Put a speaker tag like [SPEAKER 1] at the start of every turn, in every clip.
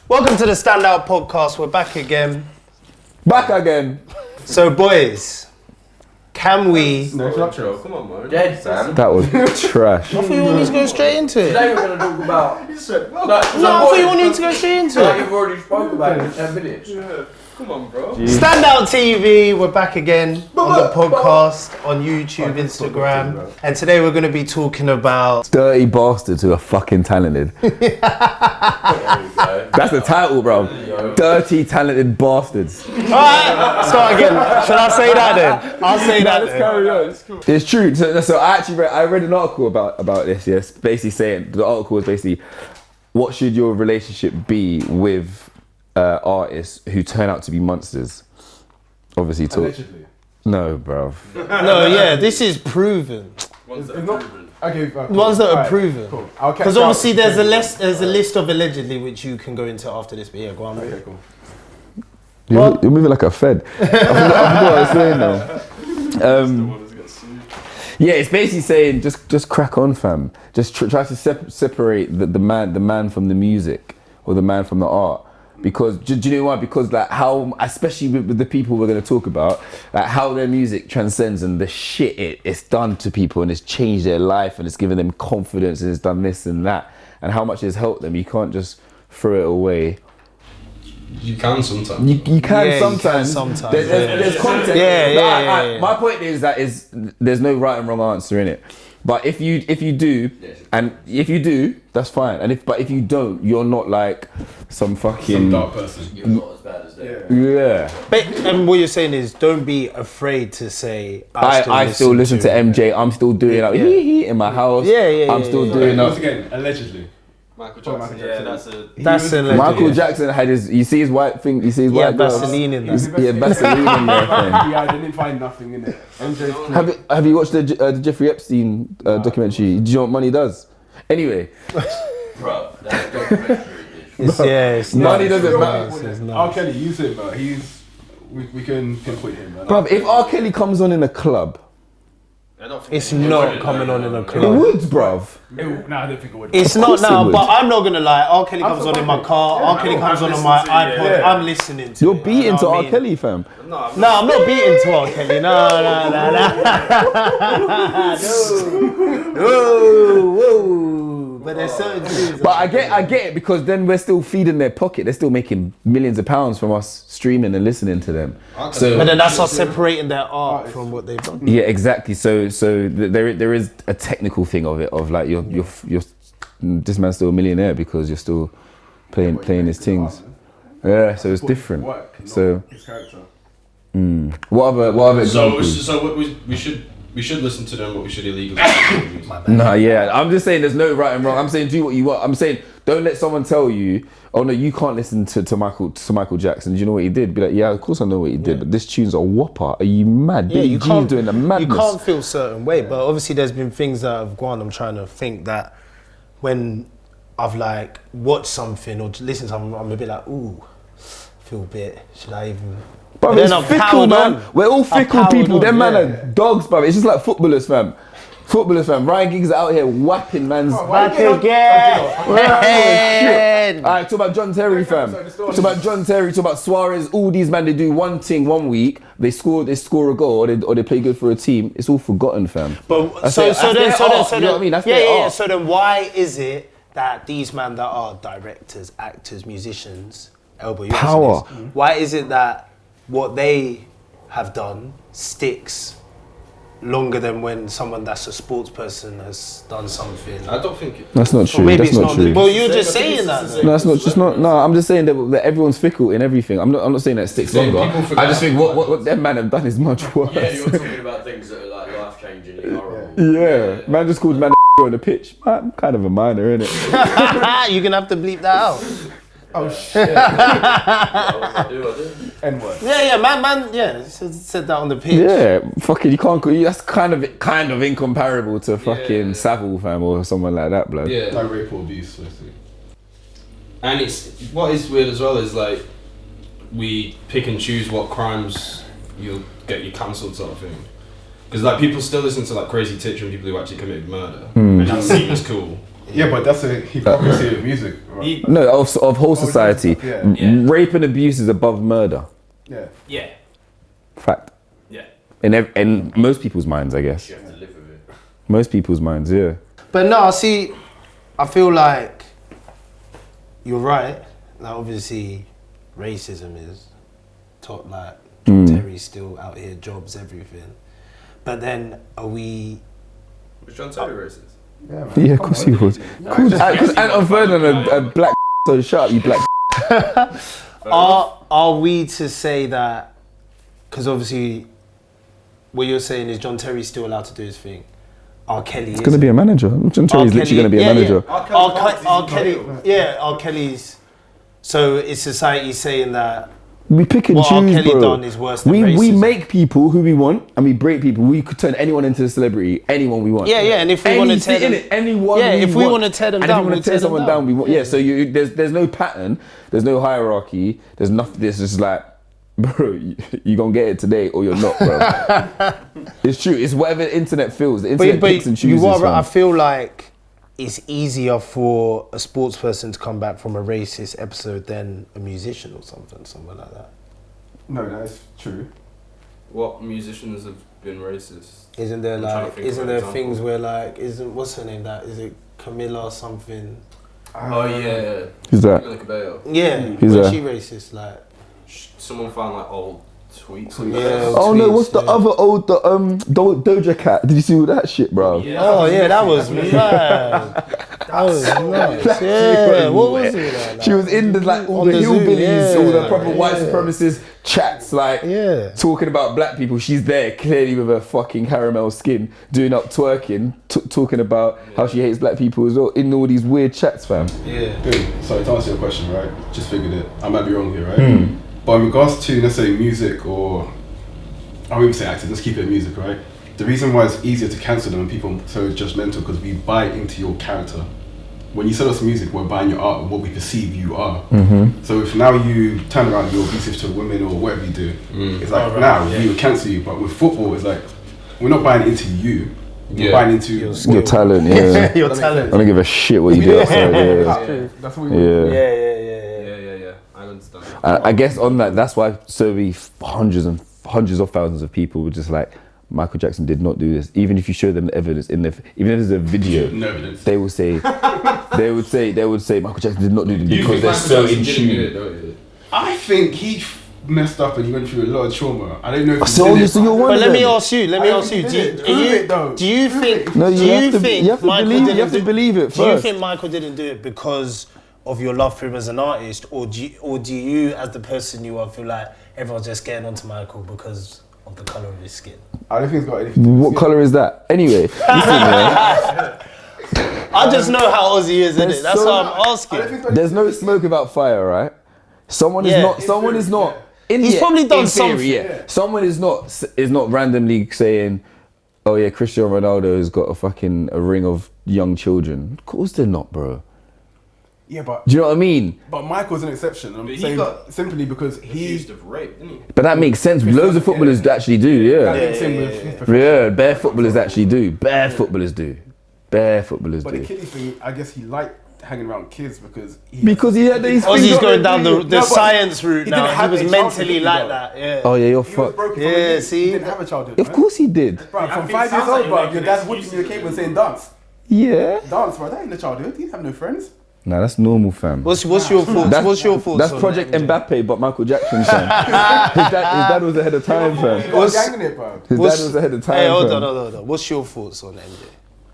[SPEAKER 1] Welcome to the Standout Podcast. We're back again. So, boys, can we...
[SPEAKER 2] No, Nacho, come on, man.
[SPEAKER 3] Dead, Sam.
[SPEAKER 4] That was trash.
[SPEAKER 1] I thought you wanted to go straight into it.
[SPEAKER 3] Today we're going to talk about...
[SPEAKER 2] You said, well,
[SPEAKER 1] No, I thought you wanted to go straight into
[SPEAKER 3] Like
[SPEAKER 1] it.
[SPEAKER 3] you've already spoke about it in 10 minutes.
[SPEAKER 2] yeah. Come on, bro.
[SPEAKER 1] Standout TV, we're back again on the podcast, on YouTube, Instagram. And today we're going to be talking about...
[SPEAKER 4] Dirty bastards who are fucking talented.
[SPEAKER 3] There you go.
[SPEAKER 4] That's the title, bro. Dirty talented bastards.
[SPEAKER 1] Alright, start again. Shall I say that then? I'll say that then.
[SPEAKER 4] Carry on. It's true. So I actually read an article about this. Yes, basically saying the article was basically what should your relationship be with artists who turn out to be monsters. Obviously,
[SPEAKER 2] Allegedly.
[SPEAKER 4] No, bro.
[SPEAKER 1] No, yeah, this is proven.
[SPEAKER 2] Ones that are proven.
[SPEAKER 5] Okay, cool.
[SPEAKER 1] Ones that are
[SPEAKER 5] Alright,
[SPEAKER 1] proven.
[SPEAKER 5] cool. I'll catch
[SPEAKER 1] Because
[SPEAKER 5] up.
[SPEAKER 1] obviously there's a list of allegedly which you can go into after this. But yeah, go on.
[SPEAKER 5] Okay, cool.
[SPEAKER 4] You're moving like a Fed. I forgot what I was saying now.
[SPEAKER 2] The one who's got sued.
[SPEAKER 4] Yeah, it's basically saying just crack on, fam. Just try to separate the man from the music or the man from the art. Because do you know why? Because like how, especially with the people we're going to talk about, like how their music transcends and the shit it's done to people and it's changed their life and it's given them confidence and it's done this and that and how much it's helped them. You can't just throw it away.
[SPEAKER 2] You can sometimes.
[SPEAKER 4] You can
[SPEAKER 1] Yeah, you
[SPEAKER 4] sometimes.
[SPEAKER 1] can sometimes,
[SPEAKER 4] There's context.
[SPEAKER 1] Yeah.
[SPEAKER 4] My point is that there's no right and wrong answer in it. But if you do, and if you do, that's fine. And if you don't, you're not like some fucking
[SPEAKER 2] Some dark person.
[SPEAKER 3] You're not as bad as them.
[SPEAKER 4] yeah.
[SPEAKER 1] But and what you're saying is, don't be afraid to say.
[SPEAKER 4] I still listen to MJ. I'm still doing like hee in my house. I'm still doing
[SPEAKER 5] Once
[SPEAKER 4] up.
[SPEAKER 5] again, allegedly.
[SPEAKER 2] Michael
[SPEAKER 5] Oh,
[SPEAKER 2] Jackson.
[SPEAKER 5] Michael
[SPEAKER 2] Yeah,
[SPEAKER 1] That's a
[SPEAKER 4] Michael Jackson had his. You see his white thing. You see his white gloves.
[SPEAKER 1] Vaseline in that.
[SPEAKER 4] Yeah, Vaseline in there. Fam.
[SPEAKER 5] Yeah, I didn't find nothing in it. MJ's
[SPEAKER 4] Have you watched the Jeffrey Epstein documentary? Do you know what money does? Anyway,
[SPEAKER 3] Bro, that documentary is...
[SPEAKER 1] It's
[SPEAKER 4] money
[SPEAKER 1] nice.
[SPEAKER 4] doesn't matter.
[SPEAKER 1] It's
[SPEAKER 5] R.
[SPEAKER 1] nice.
[SPEAKER 5] Kelly, use him, bro. We can pinpoint him, man.
[SPEAKER 4] Bruv, if R. Kelly comes on in a club,
[SPEAKER 1] It's not coming on in a
[SPEAKER 4] it
[SPEAKER 1] club.
[SPEAKER 4] would, bruv.
[SPEAKER 5] No, I don't think it would.
[SPEAKER 1] It's
[SPEAKER 4] Of
[SPEAKER 1] not
[SPEAKER 4] course it
[SPEAKER 1] now,
[SPEAKER 4] would.
[SPEAKER 1] but I'm not gonna lie. R. Kelly comes on in my car. R. Kelly comes on my iPod.
[SPEAKER 5] Yeah.
[SPEAKER 1] I'm listening to
[SPEAKER 4] You're
[SPEAKER 1] it.
[SPEAKER 4] beating
[SPEAKER 1] You know
[SPEAKER 4] to
[SPEAKER 1] what I
[SPEAKER 4] R.
[SPEAKER 1] mean?
[SPEAKER 4] Kelly, fam.
[SPEAKER 1] No, I'm not beating to R. Kelly. No. Whoa. But there's certain things.
[SPEAKER 4] But I get it because then we're still feeding their pocket. They're still making millions of pounds from us streaming and listening to them. So
[SPEAKER 1] But then that's us separating their art from what they've done.
[SPEAKER 4] yeah, exactly. So there is a technical thing of it of like you're this man's still a millionaire because you're still playing his things. Yeah, so it's different. So
[SPEAKER 5] His character.
[SPEAKER 4] what other examples?
[SPEAKER 2] So we should listen to them, but we should illegally.
[SPEAKER 4] Nah, yeah. I'm just saying there's no right and wrong. I'm saying do what you want. I'm saying don't let someone tell you, oh no, you can't listen to Michael Jackson. Do you know what he did? Be like, yeah, of course I know what he did, but this tune's a whopper. Are you mad?
[SPEAKER 1] Yeah,
[SPEAKER 4] Billie
[SPEAKER 1] you
[SPEAKER 4] Jean's
[SPEAKER 1] can't
[SPEAKER 4] doing the madness.
[SPEAKER 1] You can't feel certain way, but obviously there's been things that have gone. I'm trying to think that when I've like watched something or listened to something, I'm a bit like, ooh, I feel a bit. Should I even?
[SPEAKER 4] But
[SPEAKER 1] then
[SPEAKER 4] it's
[SPEAKER 1] I've
[SPEAKER 4] fickle,
[SPEAKER 1] powered
[SPEAKER 4] man.
[SPEAKER 1] on.
[SPEAKER 4] We're all
[SPEAKER 1] I've
[SPEAKER 4] fickle
[SPEAKER 1] powered
[SPEAKER 4] people.
[SPEAKER 1] on,
[SPEAKER 4] Them man
[SPEAKER 1] yeah.
[SPEAKER 4] are dogs, bruv. It's just like footballers, fam. Ryan Giggs out here whapping man's.
[SPEAKER 1] Back again.
[SPEAKER 4] Alright, talk about John Terry, fam. Talk about John Terry. Talk about Suarez. All these men, they do one thing one week. They score a goal, or they play good for a team. It's all forgotten, fam.
[SPEAKER 1] But
[SPEAKER 4] That's
[SPEAKER 1] so
[SPEAKER 4] their-
[SPEAKER 1] so
[SPEAKER 4] that's
[SPEAKER 1] then
[SPEAKER 4] their
[SPEAKER 1] so then
[SPEAKER 4] art,
[SPEAKER 1] so
[SPEAKER 4] you know
[SPEAKER 1] then
[SPEAKER 4] what I mean? That's
[SPEAKER 1] yeah
[SPEAKER 4] their
[SPEAKER 1] yeah.
[SPEAKER 4] art.
[SPEAKER 1] So then why is it that these men that are directors, actors, musicians, Elbow, you
[SPEAKER 4] Power.
[SPEAKER 1] answer this. Why is it that what they have done sticks longer than when someone that's a sports person has done something?
[SPEAKER 2] I don't think it.
[SPEAKER 4] That's not
[SPEAKER 1] Or
[SPEAKER 4] true.
[SPEAKER 1] maybe
[SPEAKER 4] That's
[SPEAKER 1] it's
[SPEAKER 4] not true.
[SPEAKER 1] Well, you're just saying that. though.
[SPEAKER 4] No, that's not just not. No, I'm just saying that everyone's fickle in everything. I'm not saying that it sticks
[SPEAKER 2] Saying
[SPEAKER 4] longer.
[SPEAKER 2] people forget
[SPEAKER 4] I just think what them man have done is much worse.
[SPEAKER 3] Yeah, you're talking about things that are like life-changing, horrible.
[SPEAKER 4] Yeah, man just called man on the pitch. I'm kind of a minor, innit?
[SPEAKER 1] You're gonna have to bleep that out.
[SPEAKER 5] Oh shit.
[SPEAKER 3] I do.
[SPEAKER 5] N-word.
[SPEAKER 1] Yeah, man, yeah, said that on the pitch.
[SPEAKER 4] Yeah, fucking, you can't. That's kind of incomparable to fucking Savile, fam, or someone like that, blood.
[SPEAKER 2] Yeah.
[SPEAKER 5] Like rape or abuse, basically.
[SPEAKER 2] And it's what is weird as well is like we pick and choose what crimes you'll get you cancelled sort of thing. Because like people still listen to like Crazy Titch and people who actually committed murder, and that seems cool.
[SPEAKER 5] Yeah, but that's a hypocrisy of music. Right?
[SPEAKER 4] No, of whole society.
[SPEAKER 5] stuff, yeah.
[SPEAKER 2] Yeah.
[SPEAKER 4] Rape and abuse is above murder.
[SPEAKER 5] Yeah.
[SPEAKER 2] Yeah.
[SPEAKER 4] Fact.
[SPEAKER 2] Yeah.
[SPEAKER 4] In most people's minds, I guess.
[SPEAKER 3] You have to live with it.
[SPEAKER 4] Most people's minds, yeah.
[SPEAKER 1] But no, see, I feel like you're right. Like obviously, racism is top. Like John Terry's still out here, jobs, everything. But then, are we?
[SPEAKER 2] Was John Terry racist?
[SPEAKER 5] Yeah, man.
[SPEAKER 4] Yeah, of course he was. Because Anton Ferdinand, a black so shut up, you black.
[SPEAKER 1] Are we to say that? Because obviously, what you're saying is John Terry's still allowed to do his thing. R. Kelly is.
[SPEAKER 4] He's gonna be a manager. John Terry's literally gonna be a manager.
[SPEAKER 1] R. Kelly's. So is society saying that
[SPEAKER 4] We pick and
[SPEAKER 1] what R.
[SPEAKER 4] choose,
[SPEAKER 1] Kelly
[SPEAKER 4] bro.
[SPEAKER 1] done is worse than
[SPEAKER 4] we
[SPEAKER 1] racism?
[SPEAKER 4] make people who we want, and we break people. We could turn anyone into a celebrity, anyone we want.
[SPEAKER 1] Yeah, and if we want to tear them,
[SPEAKER 4] anyone.
[SPEAKER 1] yeah,
[SPEAKER 4] we
[SPEAKER 1] if we
[SPEAKER 4] want.
[SPEAKER 1] want to tear them
[SPEAKER 4] And
[SPEAKER 1] down,
[SPEAKER 4] if we
[SPEAKER 1] we'll
[SPEAKER 4] want to
[SPEAKER 1] tear
[SPEAKER 4] tear someone
[SPEAKER 1] them
[SPEAKER 4] down, we want. Yeah, so there's no pattern, there's no hierarchy, there's nothing. It's just like, bro, you gonna get it today or you're not, bro. It's true. It's whatever the internet feels. The internet picks and chooses.
[SPEAKER 1] you are right.
[SPEAKER 4] fam.
[SPEAKER 1] I feel like it's easier for a sports person to come back from a racist episode than a musician or something like that.
[SPEAKER 5] No, that's true.
[SPEAKER 2] What musicians have been racist?
[SPEAKER 1] Isn't there
[SPEAKER 2] I'm trying to
[SPEAKER 1] like,
[SPEAKER 2] think of
[SPEAKER 1] isn't
[SPEAKER 2] an
[SPEAKER 1] there
[SPEAKER 2] example.
[SPEAKER 1] things where like, isn't, what's her name? That is it, Camilla or something?
[SPEAKER 2] Oh yeah.
[SPEAKER 4] Who's that?
[SPEAKER 2] Camila Cabello.
[SPEAKER 1] Yeah,
[SPEAKER 4] Who's
[SPEAKER 1] was
[SPEAKER 4] that?
[SPEAKER 1] she racist? Like,
[SPEAKER 2] Someone found like old tweets.
[SPEAKER 1] yeah.
[SPEAKER 4] Oh no,
[SPEAKER 1] tweets,
[SPEAKER 4] what's the
[SPEAKER 1] yeah.
[SPEAKER 4] other old Doja Cat? Did you see all that shit, bro?
[SPEAKER 2] Yeah.
[SPEAKER 1] Oh yeah, that was mad. That was nuts. Yeah, what was it? Like?
[SPEAKER 4] She was in the like all
[SPEAKER 1] On
[SPEAKER 4] the
[SPEAKER 1] the Zoom,
[SPEAKER 4] hillbillies, all the
[SPEAKER 1] yeah.
[SPEAKER 4] proper white
[SPEAKER 1] Yeah.
[SPEAKER 4] supremacist chats, like
[SPEAKER 1] Yeah.
[SPEAKER 4] talking about black people. She's there clearly with her fucking caramel skin, doing up twerking, talking about how she hates black people as well in all these weird chats, fam.
[SPEAKER 1] Yeah.
[SPEAKER 5] Good. So to answer your question, right? Just figured it. I might be wrong here, right? But in regards to necessarily music or I won't even say acting, let's keep it music, right? The reason why it's easier to cancel them and people are so judgmental because we buy into your character. When you sell us music, we're buying your art and what we perceive you are. So if now you turn around and you're abusive to women or whatever you do, it's like we would cancel you. But with football, it's like we're not buying into you. We're buying into
[SPEAKER 4] Your talent, yeah.
[SPEAKER 1] Your talent.
[SPEAKER 4] I don't give a shit what you do outside. Yeah.
[SPEAKER 5] That's what we
[SPEAKER 4] Yeah.
[SPEAKER 2] Yeah. I understand.
[SPEAKER 4] I guess on that, that's why so many hundreds of thousands of people were just like, Michael Jackson did not do this. Even if you show them the evidence even if there's a video,
[SPEAKER 5] no evidence.
[SPEAKER 4] they will say, they would say Michael Jackson did not do this because they're so in tune.
[SPEAKER 5] I think he messed up and he went through a lot of trauma. I don't know if he
[SPEAKER 4] So
[SPEAKER 5] did it,
[SPEAKER 4] so you're
[SPEAKER 5] but-
[SPEAKER 4] one
[SPEAKER 1] But
[SPEAKER 4] of
[SPEAKER 1] let me
[SPEAKER 4] them.
[SPEAKER 1] ask you. Do you think?
[SPEAKER 4] No,
[SPEAKER 1] do
[SPEAKER 4] you have
[SPEAKER 1] you
[SPEAKER 4] to.
[SPEAKER 1] think
[SPEAKER 4] You have to
[SPEAKER 1] Michael
[SPEAKER 4] believe.
[SPEAKER 1] didn't
[SPEAKER 4] You have to
[SPEAKER 1] do-
[SPEAKER 4] believe it
[SPEAKER 1] Do you
[SPEAKER 4] first.
[SPEAKER 1] think Michael didn't do it because of your love for him as an artist, or do you, as the person you are, feel like everyone's just getting onto Michael because of the color of his skin?
[SPEAKER 5] I don't think it's got anything to do with
[SPEAKER 4] What
[SPEAKER 5] it.
[SPEAKER 4] color is that? Anyway, listen, man.
[SPEAKER 1] I just know how Ozzy is,
[SPEAKER 4] There's
[SPEAKER 1] innit? That's
[SPEAKER 4] so-
[SPEAKER 1] why I'm
[SPEAKER 5] I don't
[SPEAKER 1] asking.
[SPEAKER 5] think it's got
[SPEAKER 4] There's no smoke without fire, right? Someone is
[SPEAKER 1] Yeah.
[SPEAKER 4] not. Someone is not. In
[SPEAKER 1] He's probably done
[SPEAKER 4] in theory,
[SPEAKER 1] something.
[SPEAKER 4] Yeah. Someone is not randomly saying, "Oh yeah, Cristiano Ronaldo has got a ring of young children." Of course they're not, bro.
[SPEAKER 5] Yeah, but
[SPEAKER 4] Do you know what I mean?
[SPEAKER 5] Michael's an exception. I'm
[SPEAKER 2] But he
[SPEAKER 5] saying
[SPEAKER 2] got
[SPEAKER 5] simply because
[SPEAKER 2] Accused of rape, didn't he?
[SPEAKER 4] But that makes sense. Loads of footballers actually do. Yeah.
[SPEAKER 5] links in with his profession.
[SPEAKER 4] Yeah. Bare footballers actually do. Bare footballers do. Bare footballers
[SPEAKER 5] But the
[SPEAKER 4] do.
[SPEAKER 5] kiddie thing, I guess he liked hanging around kids because
[SPEAKER 4] Because he had these.
[SPEAKER 1] Ozzy's going down the
[SPEAKER 5] No, but
[SPEAKER 1] science route
[SPEAKER 5] he
[SPEAKER 1] now.
[SPEAKER 5] didn't have
[SPEAKER 1] He was
[SPEAKER 5] a
[SPEAKER 1] mentally
[SPEAKER 5] childhood,
[SPEAKER 1] like
[SPEAKER 5] though.
[SPEAKER 1] that. Yeah.
[SPEAKER 4] Oh yeah, you're
[SPEAKER 5] He was
[SPEAKER 4] fucked.
[SPEAKER 5] broken from
[SPEAKER 1] Yeah,
[SPEAKER 5] a youth.
[SPEAKER 1] see?
[SPEAKER 5] He didn't have a childhood.
[SPEAKER 4] Of
[SPEAKER 5] man.
[SPEAKER 4] course he did.
[SPEAKER 5] Bro,
[SPEAKER 2] I
[SPEAKER 5] from
[SPEAKER 2] think
[SPEAKER 5] 5 years
[SPEAKER 2] sounds
[SPEAKER 5] old,
[SPEAKER 2] like
[SPEAKER 5] bro,
[SPEAKER 2] you're
[SPEAKER 5] your
[SPEAKER 2] making
[SPEAKER 5] dad's whipping
[SPEAKER 2] excuses
[SPEAKER 5] you a cable and
[SPEAKER 2] again.
[SPEAKER 5] saying dance.
[SPEAKER 4] Yeah.
[SPEAKER 5] Dance, bro. That ain't the childhood. He didn't have no friends.
[SPEAKER 4] Nah, that's normal, fam.
[SPEAKER 1] What's your thoughts? What's your thoughts?
[SPEAKER 4] That's
[SPEAKER 1] on
[SPEAKER 4] Project
[SPEAKER 1] that?
[SPEAKER 4] Mbappe, but Michael Jackson, fam. his dad was ahead of time,
[SPEAKER 5] He
[SPEAKER 4] fam.
[SPEAKER 5] got a gang in it, bro.
[SPEAKER 4] His dad
[SPEAKER 1] What's-
[SPEAKER 4] was ahead of time,
[SPEAKER 1] Hey, hold
[SPEAKER 4] fam.
[SPEAKER 1] on. What's your thoughts on MJ?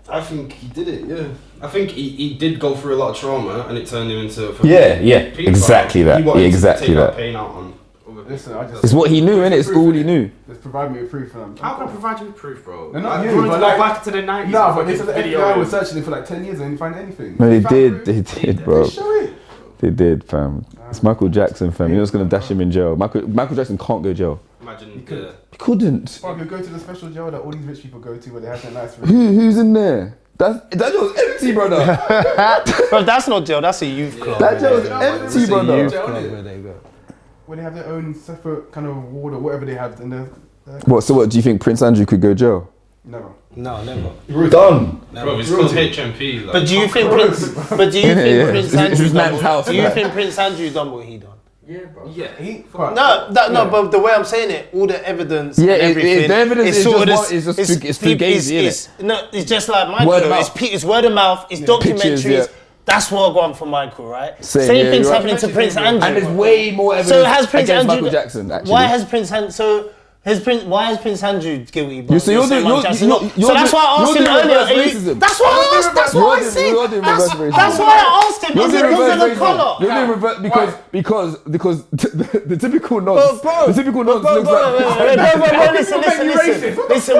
[SPEAKER 2] I think he did it, yeah. I think he did go through a lot of trauma and it turned him into a
[SPEAKER 4] Yeah, yeah,
[SPEAKER 2] paedophile.
[SPEAKER 4] exactly that.
[SPEAKER 2] He wanted
[SPEAKER 4] Yeah, exactly
[SPEAKER 2] to take
[SPEAKER 4] that.
[SPEAKER 2] pain out on other people.
[SPEAKER 5] Listen, I just.
[SPEAKER 4] It's what he knew, innit? It's all he knew.
[SPEAKER 5] Just provide me with proof, fam.
[SPEAKER 2] How can I provide you with proof, bro?
[SPEAKER 5] No, not
[SPEAKER 2] Like,
[SPEAKER 5] you,
[SPEAKER 2] you want
[SPEAKER 5] but
[SPEAKER 2] to go
[SPEAKER 5] like-
[SPEAKER 2] back to the 90s.
[SPEAKER 5] No,
[SPEAKER 2] and
[SPEAKER 5] but they
[SPEAKER 2] fucking
[SPEAKER 5] said the
[SPEAKER 2] video
[SPEAKER 5] FBI was
[SPEAKER 2] him.
[SPEAKER 5] searching it for like 10 years and didn't find anything.
[SPEAKER 4] No, they
[SPEAKER 5] found
[SPEAKER 4] did.
[SPEAKER 5] proof.
[SPEAKER 4] They did, bro.
[SPEAKER 5] They show it.
[SPEAKER 4] They did, fam. It's Michael Jackson, fam. You're just gonna dash him in jail. Michael Jackson can't go jail.
[SPEAKER 2] Imagine
[SPEAKER 5] could.
[SPEAKER 4] He couldn't.
[SPEAKER 5] Bro, you go to the special jail that all these rich people go to where they have their nice room.
[SPEAKER 4] Who's in there? That jail's empty, brother.
[SPEAKER 1] Bro, that's not jail. That's a youth club.
[SPEAKER 4] That jail's
[SPEAKER 5] Yeah.
[SPEAKER 4] empty,
[SPEAKER 1] It's a
[SPEAKER 4] brother.
[SPEAKER 1] youth
[SPEAKER 5] Jail,
[SPEAKER 1] club
[SPEAKER 5] innit?
[SPEAKER 1] where they go.
[SPEAKER 5] Where they have their own separate kind of ward or whatever they have in the.
[SPEAKER 4] What? So what? Do you think Prince Andrew could go jail?
[SPEAKER 5] Never.
[SPEAKER 1] No, never.
[SPEAKER 4] Done.
[SPEAKER 2] Bro, it's called HMP. Like,
[SPEAKER 1] But do you think Prince? But do you think
[SPEAKER 4] Yeah.
[SPEAKER 1] Prince
[SPEAKER 4] This is
[SPEAKER 1] Andrew?
[SPEAKER 4] Nat's house,
[SPEAKER 1] Do you
[SPEAKER 4] man.
[SPEAKER 1] think Prince Andrew done what he done?
[SPEAKER 3] Yeah, bro.
[SPEAKER 2] Yeah.
[SPEAKER 1] No, but the way I'm saying it, all the evidence,
[SPEAKER 4] Yeah,
[SPEAKER 1] and everything,
[SPEAKER 4] the evidence
[SPEAKER 1] it's
[SPEAKER 4] is
[SPEAKER 1] sort
[SPEAKER 4] just
[SPEAKER 1] of
[SPEAKER 4] one- it's fugazi, innit?
[SPEAKER 1] No, it's just like Michael.
[SPEAKER 4] Word of mouth.
[SPEAKER 1] It's word of mouth. It's documentaries.
[SPEAKER 4] Pictures, yeah.
[SPEAKER 1] That's what I got for Michael, right?
[SPEAKER 4] Same,
[SPEAKER 1] Same
[SPEAKER 4] yeah,
[SPEAKER 1] thing's
[SPEAKER 4] you're right.
[SPEAKER 1] happening to Prince Andrew.
[SPEAKER 4] And there's way more evidence
[SPEAKER 1] So has Prince
[SPEAKER 4] against
[SPEAKER 1] Andrew?
[SPEAKER 4] Michael Jackson, actually.
[SPEAKER 1] Why has Prince Andrew? Why is Prince Andrew guilty? But
[SPEAKER 4] So you're
[SPEAKER 1] saying
[SPEAKER 4] doing-
[SPEAKER 1] Michael Jackson
[SPEAKER 4] you're-
[SPEAKER 1] not?
[SPEAKER 4] you're
[SPEAKER 1] So that's
[SPEAKER 4] doing-
[SPEAKER 1] why I asked
[SPEAKER 4] you're
[SPEAKER 1] him
[SPEAKER 4] doing
[SPEAKER 1] earlier.
[SPEAKER 4] reverse
[SPEAKER 1] are you-
[SPEAKER 4] racism.
[SPEAKER 1] That's why I asked. That's what I said.
[SPEAKER 4] You're doing reverse racism.
[SPEAKER 1] That's why I asked him.
[SPEAKER 4] You're
[SPEAKER 1] Is it
[SPEAKER 4] doing
[SPEAKER 1] because of
[SPEAKER 4] reverse
[SPEAKER 1] the
[SPEAKER 4] racism.
[SPEAKER 1] colour?
[SPEAKER 4] You're doing reverse because the typical nonce.
[SPEAKER 1] Bro,
[SPEAKER 4] the typical nonce
[SPEAKER 1] Bro,
[SPEAKER 4] looks like.
[SPEAKER 1] listen,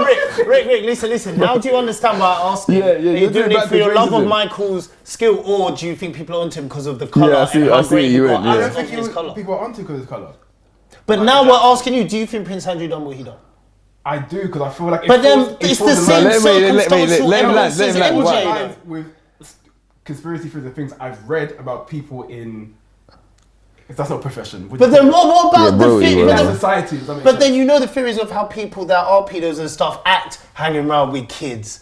[SPEAKER 1] Rick, listen. Now do you understand why I asked him?
[SPEAKER 4] Yeah, yeah,
[SPEAKER 1] Are you
[SPEAKER 4] you're
[SPEAKER 1] doing
[SPEAKER 4] doing
[SPEAKER 1] it for your
[SPEAKER 4] backwards
[SPEAKER 1] love of
[SPEAKER 4] racism.
[SPEAKER 1] Michael's skill, or do you think people are onto him because of the colour
[SPEAKER 4] Yeah, I see-
[SPEAKER 1] and how
[SPEAKER 4] I see
[SPEAKER 1] great
[SPEAKER 4] you
[SPEAKER 1] he
[SPEAKER 4] went,
[SPEAKER 1] got
[SPEAKER 4] yeah.
[SPEAKER 5] I
[SPEAKER 1] out
[SPEAKER 5] don't
[SPEAKER 1] of
[SPEAKER 5] think
[SPEAKER 1] his colour?
[SPEAKER 5] people are onto because of his colour.
[SPEAKER 1] But now we're asking you, do you think Prince Andrew done what he done?
[SPEAKER 5] I do because I feel like.
[SPEAKER 1] But then it's the same
[SPEAKER 4] Let him
[SPEAKER 1] circumstantial
[SPEAKER 4] land,
[SPEAKER 1] evidence
[SPEAKER 4] let
[SPEAKER 1] as
[SPEAKER 4] him land. Why?
[SPEAKER 1] MJ.
[SPEAKER 5] With conspiracy theories and things I've read about people in. If that's not a profession.
[SPEAKER 1] But then what about
[SPEAKER 4] Yeah, bro,
[SPEAKER 1] the
[SPEAKER 4] you
[SPEAKER 1] theory?
[SPEAKER 4] were
[SPEAKER 1] But
[SPEAKER 4] right.
[SPEAKER 1] then-
[SPEAKER 5] Society. Does that make
[SPEAKER 1] But
[SPEAKER 5] sense?
[SPEAKER 1] then you know the theories of how people that are pedos and stuff act hanging around with kids,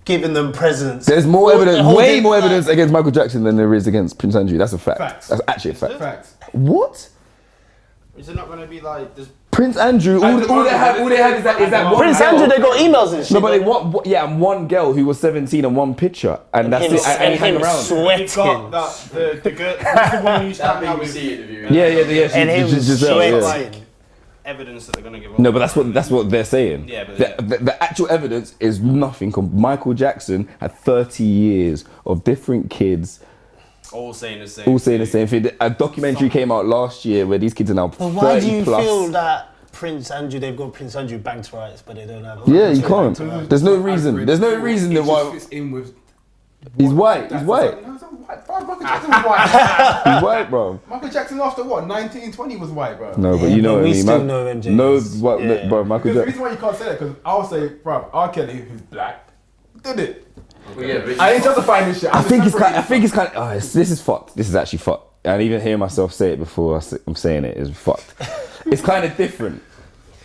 [SPEAKER 1] giving them presents.
[SPEAKER 4] There's more
[SPEAKER 1] Or
[SPEAKER 4] evidence,
[SPEAKER 1] holding-
[SPEAKER 4] way more evidence against Michael Jackson than there is against Prince Andrew. That's a fact.
[SPEAKER 5] Facts.
[SPEAKER 4] That's actually a fact.
[SPEAKER 5] Facts.
[SPEAKER 4] What?
[SPEAKER 2] Is it not going to be like this?
[SPEAKER 4] Prince Andrew, all they have is that one
[SPEAKER 1] Prince
[SPEAKER 4] girl.
[SPEAKER 1] Andrew, they got emails and shit.
[SPEAKER 4] No, but they
[SPEAKER 1] don't
[SPEAKER 4] want, yeah, and one girl who was 17 and one picture, and that's
[SPEAKER 1] him,
[SPEAKER 4] it. And he hang
[SPEAKER 1] him
[SPEAKER 4] around.
[SPEAKER 1] sweating.
[SPEAKER 2] the girl, what's the one who used to
[SPEAKER 3] That
[SPEAKER 2] hang out with
[SPEAKER 3] BBC interview.
[SPEAKER 4] Yeah.
[SPEAKER 1] And him
[SPEAKER 4] Giselle, yeah.
[SPEAKER 1] sweating.
[SPEAKER 2] evidence that they're going to give up.
[SPEAKER 4] No, but that's what they're saying.
[SPEAKER 2] Yeah, but
[SPEAKER 4] the actual evidence is nothing. Michael Jackson had 30 years of different kids
[SPEAKER 2] all saying the same.
[SPEAKER 4] all saying the same thing. A documentary came out last year where these kids are now
[SPEAKER 1] But why do
[SPEAKER 4] 30
[SPEAKER 1] you
[SPEAKER 4] plus.
[SPEAKER 1] feel that Prince Andrew, they've got Prince Andrew banked rights, but they don't have
[SPEAKER 4] Yeah, you can't. There's no reason. There's no reason
[SPEAKER 5] It
[SPEAKER 4] that
[SPEAKER 5] just
[SPEAKER 4] why
[SPEAKER 5] fits in with.
[SPEAKER 4] he's white. He's white.
[SPEAKER 5] No, it's not white. Bro, Michael Jackson was white.
[SPEAKER 4] He's white, bro.
[SPEAKER 5] Michael Jackson after what? 19, 20 was white, bro.
[SPEAKER 4] No, but
[SPEAKER 1] Yeah,
[SPEAKER 4] you know
[SPEAKER 1] but
[SPEAKER 4] what I
[SPEAKER 1] we
[SPEAKER 4] mean.
[SPEAKER 1] still
[SPEAKER 4] man.
[SPEAKER 1] know MJ
[SPEAKER 4] No,
[SPEAKER 1] is-
[SPEAKER 4] what,
[SPEAKER 1] yeah.
[SPEAKER 4] bro, Michael
[SPEAKER 5] Because the
[SPEAKER 4] Jackson.
[SPEAKER 5] reason why you can't say that, because I'll say, bro, R. Kelly, who's black, did it.
[SPEAKER 3] Well, yeah, but
[SPEAKER 5] I ain't justifying this shit.
[SPEAKER 4] I think it's kind. Oh, this is fucked. This is actually fucked. And even hearing myself say it before I'm saying it is fucked. It's kind of different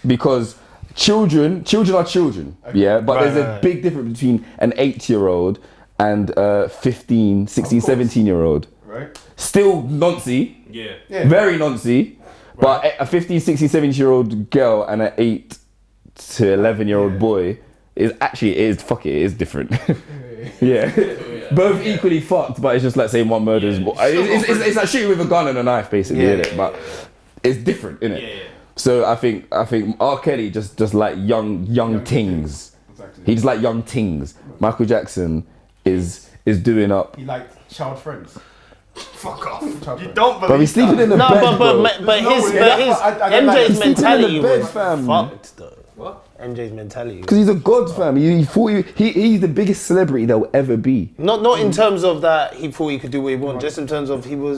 [SPEAKER 4] because children are children. Yeah, but there's a big difference between an 8-year-old and a 15, 16,
[SPEAKER 5] Of course.
[SPEAKER 4] 17-year-old.
[SPEAKER 5] Right?
[SPEAKER 4] Still noncy,
[SPEAKER 2] Yeah.
[SPEAKER 5] Yeah.
[SPEAKER 4] very noncy, but a 15, 16, 17-year-old girl and an 8 to 11-year-old boy is actually it is different. Yeah. Both equally fucked, but it's just like saying one murders. It's like shooting with a gun and a knife, basically,
[SPEAKER 1] Yeah,
[SPEAKER 4] innit? But it's different, innit?
[SPEAKER 2] Yeah.
[SPEAKER 4] So I think R. Kelly just like young tings.
[SPEAKER 5] Exactly.
[SPEAKER 4] He just like young tings. Michael Jackson is doing up.
[SPEAKER 5] He liked child friends.
[SPEAKER 2] Fuck off.
[SPEAKER 5] Child
[SPEAKER 2] You
[SPEAKER 5] friends.
[SPEAKER 2] don't
[SPEAKER 4] But
[SPEAKER 2] believe
[SPEAKER 4] he's sleeping in the
[SPEAKER 1] No,
[SPEAKER 4] bed,
[SPEAKER 1] but
[SPEAKER 4] bro.
[SPEAKER 1] his
[SPEAKER 5] I don't like
[SPEAKER 1] MJ's
[SPEAKER 5] it.
[SPEAKER 1] mentality
[SPEAKER 4] He's sleeping in the bed,
[SPEAKER 1] was
[SPEAKER 4] fam.
[SPEAKER 1] fucked though.
[SPEAKER 2] What?
[SPEAKER 1] MJ's mentality.
[SPEAKER 4] Because he's a god, fam. He thought he's the biggest celebrity there will ever be.
[SPEAKER 1] Not in terms of that he thought he could do what he wanted, just in terms of he mentally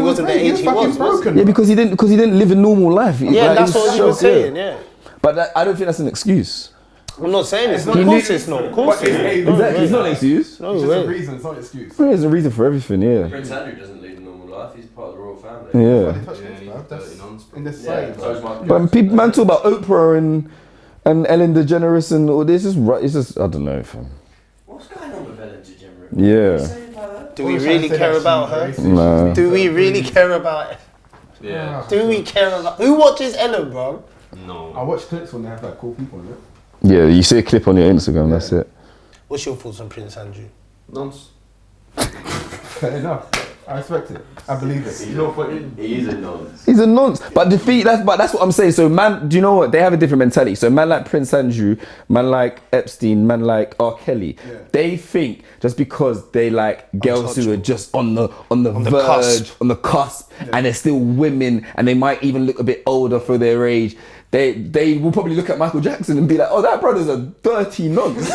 [SPEAKER 1] wasn't the age he was.
[SPEAKER 4] Yeah, because he didn't live a normal life.
[SPEAKER 1] Yeah, that's what he was
[SPEAKER 4] so-
[SPEAKER 1] saying. Yeah,
[SPEAKER 4] But I don't think that's an excuse.
[SPEAKER 1] I'm not saying it's
[SPEAKER 5] It's
[SPEAKER 1] not.
[SPEAKER 5] not-
[SPEAKER 1] Of course it's not. Of course
[SPEAKER 5] But
[SPEAKER 1] it's
[SPEAKER 5] it's-
[SPEAKER 1] not.
[SPEAKER 4] Exactly, it's not an excuse.
[SPEAKER 1] No
[SPEAKER 5] It's just a
[SPEAKER 1] way.
[SPEAKER 5] reason, it's not an excuse.
[SPEAKER 4] There's a reason for everything, yeah.
[SPEAKER 3] Prince Andrew doesn't lead a normal life. He's part of the royal family.
[SPEAKER 4] Yeah.
[SPEAKER 5] They touch
[SPEAKER 2] Yeah,
[SPEAKER 5] this,
[SPEAKER 2] he's
[SPEAKER 5] bruv. That's
[SPEAKER 2] dirty nonce, bro.
[SPEAKER 5] in the
[SPEAKER 3] Yeah,
[SPEAKER 5] side.
[SPEAKER 3] so is Michael
[SPEAKER 4] But people, man, talk about Oprah and Ellen DeGeneres and all this. It's just I don't know, fam.
[SPEAKER 3] What's going on with Ellen DeGeneres?
[SPEAKER 4] Yeah.
[SPEAKER 3] Say about that?
[SPEAKER 1] Do we really care about her?
[SPEAKER 4] Nah.
[SPEAKER 1] Do we really care about it?
[SPEAKER 2] Yeah.
[SPEAKER 1] Do we care about? Who watches Ellen, bro?
[SPEAKER 5] I
[SPEAKER 2] No.
[SPEAKER 5] watch clips when they have like cool people in it.
[SPEAKER 4] Yeah, you see a clip on your Instagram. That's it.
[SPEAKER 1] What's your thoughts on Prince Andrew?
[SPEAKER 2] Nonce.
[SPEAKER 5] Fair enough. I respect it. I believe it.
[SPEAKER 3] He is a nonce.
[SPEAKER 4] He's a nonce. But that's what I'm saying. So man, do you know what? They have a different mentality. So man like Prince Andrew, man like Epstein, man like R. Kelly, they think just because they like girls who are just on the verge,
[SPEAKER 1] cusp.
[SPEAKER 4] on the cusp, and they're still women, and they might even look a bit older for their age. They will probably look at Michael Jackson and be like, oh, that brother's a dirty nonce.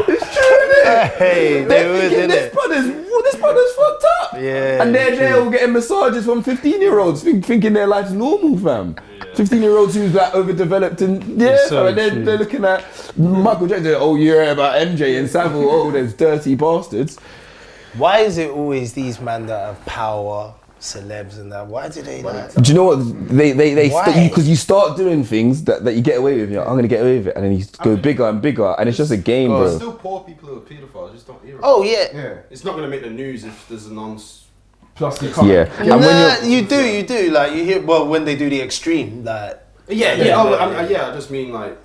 [SPEAKER 4] It's true, isn't it?
[SPEAKER 1] Hey,
[SPEAKER 4] They're thinking this brother's fucked up.
[SPEAKER 1] Yeah,
[SPEAKER 4] And they're all getting massages from 15-year-olds thinking their life's normal, fam. 15-year-olds who's like overdeveloped and
[SPEAKER 1] It's so
[SPEAKER 4] and they're
[SPEAKER 1] true.
[SPEAKER 4] looking at Michael Jackson, oh, you hear about MJ and Savile, oh, there's dirty bastards.
[SPEAKER 1] Why is it always these men that have power, celebs and that. Why do they like?
[SPEAKER 4] Do you know what they
[SPEAKER 1] Why?
[SPEAKER 4] because you start doing things that you get away with. You're like, I'm gonna get away with it, and then you go bigger and bigger, and it's just a game,
[SPEAKER 2] There's
[SPEAKER 4] bro.
[SPEAKER 2] still poor people who are paedophiles, just don't hear it.
[SPEAKER 1] Oh yeah.
[SPEAKER 5] Yeah.
[SPEAKER 2] It's not going to make the news if there's a
[SPEAKER 5] Plus you can't.
[SPEAKER 4] Yeah, and when
[SPEAKER 1] Nah,
[SPEAKER 4] you're
[SPEAKER 1] you do. Like you hear, well, when they do the extreme, like
[SPEAKER 2] I just mean like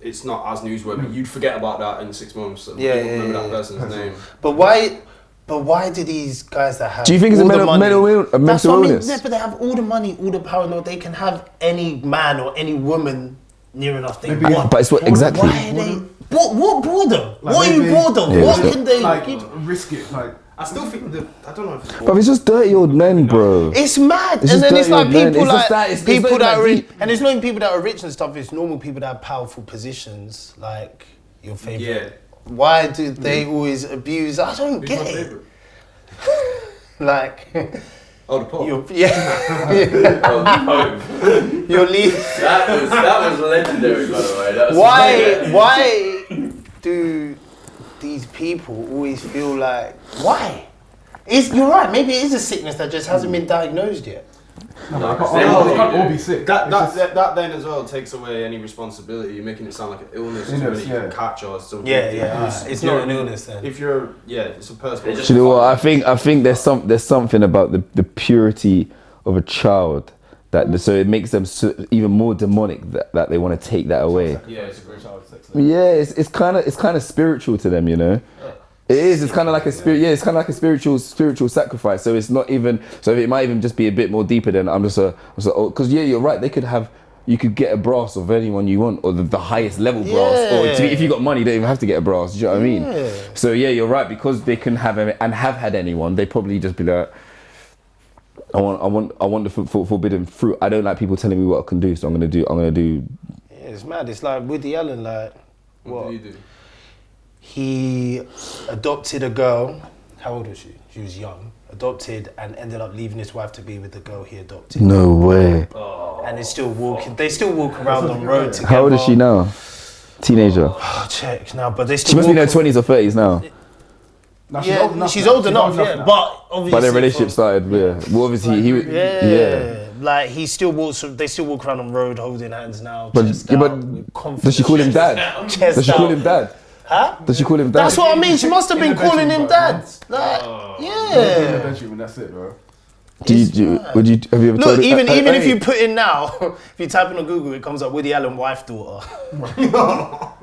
[SPEAKER 2] it's not as newsworthy. You'd forget about that in 6 months. And
[SPEAKER 1] Yeah,
[SPEAKER 2] you
[SPEAKER 1] yeah,
[SPEAKER 2] remember
[SPEAKER 1] yeah.
[SPEAKER 2] that person's name.
[SPEAKER 1] But why do these guys that have?
[SPEAKER 4] Do you think it's a
[SPEAKER 1] all the
[SPEAKER 4] mental-
[SPEAKER 1] money-
[SPEAKER 4] mental ill- a
[SPEAKER 1] That's
[SPEAKER 4] mental
[SPEAKER 1] what I mean.
[SPEAKER 4] illness?
[SPEAKER 1] Yeah, but they have all the money, all the power. No, they can have any man or any woman near enough. They
[SPEAKER 5] Maybe-
[SPEAKER 1] want.
[SPEAKER 4] But it's what exactly.
[SPEAKER 1] Why are they? What boredom?
[SPEAKER 5] Like
[SPEAKER 1] what are you
[SPEAKER 5] maybe-
[SPEAKER 1] bored of?
[SPEAKER 4] Yeah,
[SPEAKER 1] what
[SPEAKER 4] it's
[SPEAKER 1] can they?
[SPEAKER 2] like-
[SPEAKER 5] Risk it, like.
[SPEAKER 2] I still think that I don't know if it's
[SPEAKER 4] But it's just dirty old men, bro.
[SPEAKER 1] It's mad,
[SPEAKER 4] It's
[SPEAKER 1] and
[SPEAKER 4] just
[SPEAKER 1] then it's
[SPEAKER 4] dirty
[SPEAKER 1] like
[SPEAKER 4] old men.
[SPEAKER 1] people
[SPEAKER 4] It's
[SPEAKER 1] like
[SPEAKER 4] just that- it's
[SPEAKER 1] people
[SPEAKER 4] not
[SPEAKER 1] that
[SPEAKER 4] even
[SPEAKER 1] are
[SPEAKER 4] that
[SPEAKER 1] in,
[SPEAKER 4] deep.
[SPEAKER 1] and it's not even people that are rich and stuff. It's normal people that have powerful positions, like your favorite.
[SPEAKER 2] Yeah.
[SPEAKER 1] Why do they always abuse? I don't
[SPEAKER 2] Who's
[SPEAKER 1] get
[SPEAKER 2] my
[SPEAKER 1] it.
[SPEAKER 2] favourite?
[SPEAKER 1] Like,
[SPEAKER 2] Oh, the Pope.
[SPEAKER 1] yeah,
[SPEAKER 3] Oh,
[SPEAKER 1] you're leaving.
[SPEAKER 3] that was legendary, by the way. That was
[SPEAKER 1] Why do these people always feel like why? You're right. Maybe it is a sickness that just hasn't been diagnosed yet.
[SPEAKER 5] No,
[SPEAKER 3] No,
[SPEAKER 5] they can't all be
[SPEAKER 3] it's
[SPEAKER 5] sick.
[SPEAKER 2] That,
[SPEAKER 5] It's
[SPEAKER 2] that,
[SPEAKER 5] just-
[SPEAKER 2] that then as well takes away any responsibility. You're making it sound like an illness,
[SPEAKER 5] Illness,
[SPEAKER 2] you can
[SPEAKER 5] yeah.
[SPEAKER 2] catch or something.
[SPEAKER 1] It's not an illness then.
[SPEAKER 2] If you're, it's a personal.
[SPEAKER 3] They
[SPEAKER 4] Do you know what? I think there's something about the purity of a child that so it makes them even more demonic that they want to take that away.
[SPEAKER 2] Yeah, it's a great child.
[SPEAKER 4] Yeah, it's kind of spiritual to them, you know. It is. It's kind of like a spirit. Yeah, it's kind of like a spiritual sacrifice. So it's not even. So it might even just be a bit more deeper than I'm just because yeah, you're right. They could have. You could get a brass of anyone you want, or the highest level brass. Or if you got money, you don't even have to get a brass. Do you know what I mean?
[SPEAKER 1] Yeah.
[SPEAKER 4] So yeah, you're right, because they can have and have had anyone. They probably just be like, I want the forbidden fruit. I don't like people telling me what I can do, so I'm gonna do.
[SPEAKER 1] Yeah, it's mad. It's like Woody Allen. Like
[SPEAKER 2] What do you do?
[SPEAKER 1] he adopted a girl. How old was she? She was young. Adopted and ended up leaving his wife to be with the girl he adopted.
[SPEAKER 4] No way.
[SPEAKER 1] And they still walking. They still walk around on road together.
[SPEAKER 4] How old is she now? Teenager.
[SPEAKER 1] Oh, check now, but they still.
[SPEAKER 4] She must be in her
[SPEAKER 1] walk-
[SPEAKER 4] 20s or 30s now.
[SPEAKER 5] No,
[SPEAKER 1] Yeah, she's old enough. Yeah, but obviously.
[SPEAKER 4] But their relationship started. Yeah. Well, obviously he.
[SPEAKER 1] Yeah. Like he still walks. They still walk around on road holding hands now.
[SPEAKER 4] But-
[SPEAKER 1] chest
[SPEAKER 4] yeah, but
[SPEAKER 1] out, with confidence.
[SPEAKER 4] Does she call him dad?
[SPEAKER 1] Chest
[SPEAKER 4] Does she call
[SPEAKER 1] out.
[SPEAKER 4] him dad?
[SPEAKER 1] Huh?
[SPEAKER 4] Does she call him dad?
[SPEAKER 1] That's what I mean. She must have been
[SPEAKER 5] In the
[SPEAKER 1] calling
[SPEAKER 5] bedroom,
[SPEAKER 1] him
[SPEAKER 5] bro.
[SPEAKER 1] dad. Like,
[SPEAKER 5] In the
[SPEAKER 1] yeah.
[SPEAKER 5] bedroom and that's it, bro.
[SPEAKER 4] Have you ever
[SPEAKER 1] Look,
[SPEAKER 4] told
[SPEAKER 1] even if
[SPEAKER 4] hey,
[SPEAKER 1] you put in now, if you type in on Google, it comes up Woody Allen wife daughter.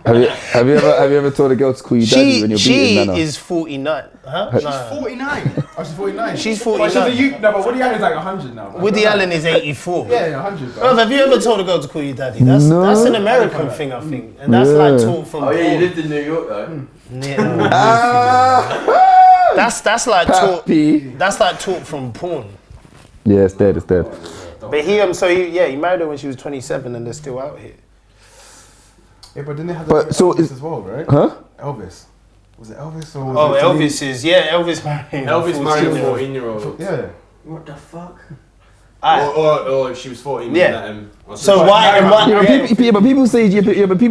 [SPEAKER 4] have you ever told a girl to call you daddy when you're beating
[SPEAKER 1] She
[SPEAKER 4] Nana?
[SPEAKER 1] is 49. Huh? No.
[SPEAKER 5] 49. Oh, she's 49.
[SPEAKER 1] She's
[SPEAKER 5] But
[SPEAKER 1] 49.
[SPEAKER 5] she's a youth. No, but Woody Allen's like 100 now. bro.
[SPEAKER 1] Woody Allen is 84.
[SPEAKER 5] Yeah, 100. Bro.
[SPEAKER 1] Bro, have you ever told a girl to call you daddy? That's an American thing, I think, and that's like taught from.
[SPEAKER 3] Oh yeah, you
[SPEAKER 1] porn.
[SPEAKER 3] lived in New York though.
[SPEAKER 1] Yeah. That's like taught.
[SPEAKER 4] Pappy.
[SPEAKER 1] That's like taught from porn.
[SPEAKER 4] Yeah, it's dead. It's dead.
[SPEAKER 1] But he married her when she was 27, and they're still out here.
[SPEAKER 5] Yeah, but then they had
[SPEAKER 4] But so
[SPEAKER 5] Elvis
[SPEAKER 4] is-
[SPEAKER 5] as well, right?
[SPEAKER 4] Huh?
[SPEAKER 5] Elvis. Was it Elvis or was
[SPEAKER 1] Oh,
[SPEAKER 5] it
[SPEAKER 1] Elvis is Elvis married.
[SPEAKER 2] Elvis married a
[SPEAKER 1] 14-year-old.
[SPEAKER 2] 14-year-old.
[SPEAKER 5] Yeah.
[SPEAKER 3] What the fuck?
[SPEAKER 2] Or she was 14.
[SPEAKER 1] Yeah.
[SPEAKER 2] and met him. Or
[SPEAKER 1] So
[SPEAKER 2] something.
[SPEAKER 1] why? And why
[SPEAKER 4] But people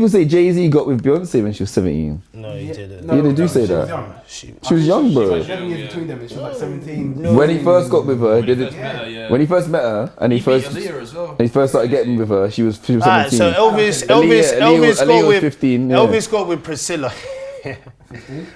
[SPEAKER 4] say Jay-Z got with Beyonce when she was 17.
[SPEAKER 1] No, he didn't.
[SPEAKER 4] Yeah, they do say
[SPEAKER 5] she
[SPEAKER 4] that.
[SPEAKER 5] Was young.
[SPEAKER 4] She was young, bro.
[SPEAKER 5] 11 years between them, and she was like 17.
[SPEAKER 4] When he first got with her, when he first met her, and he
[SPEAKER 2] Beat
[SPEAKER 4] first
[SPEAKER 2] Aaliyah as well.
[SPEAKER 4] started getting with her, she was 17.
[SPEAKER 1] Alright, so Elvis
[SPEAKER 4] Aaliyah
[SPEAKER 1] got
[SPEAKER 4] was
[SPEAKER 1] with
[SPEAKER 4] 15, yeah.
[SPEAKER 1] Elvis got with Priscilla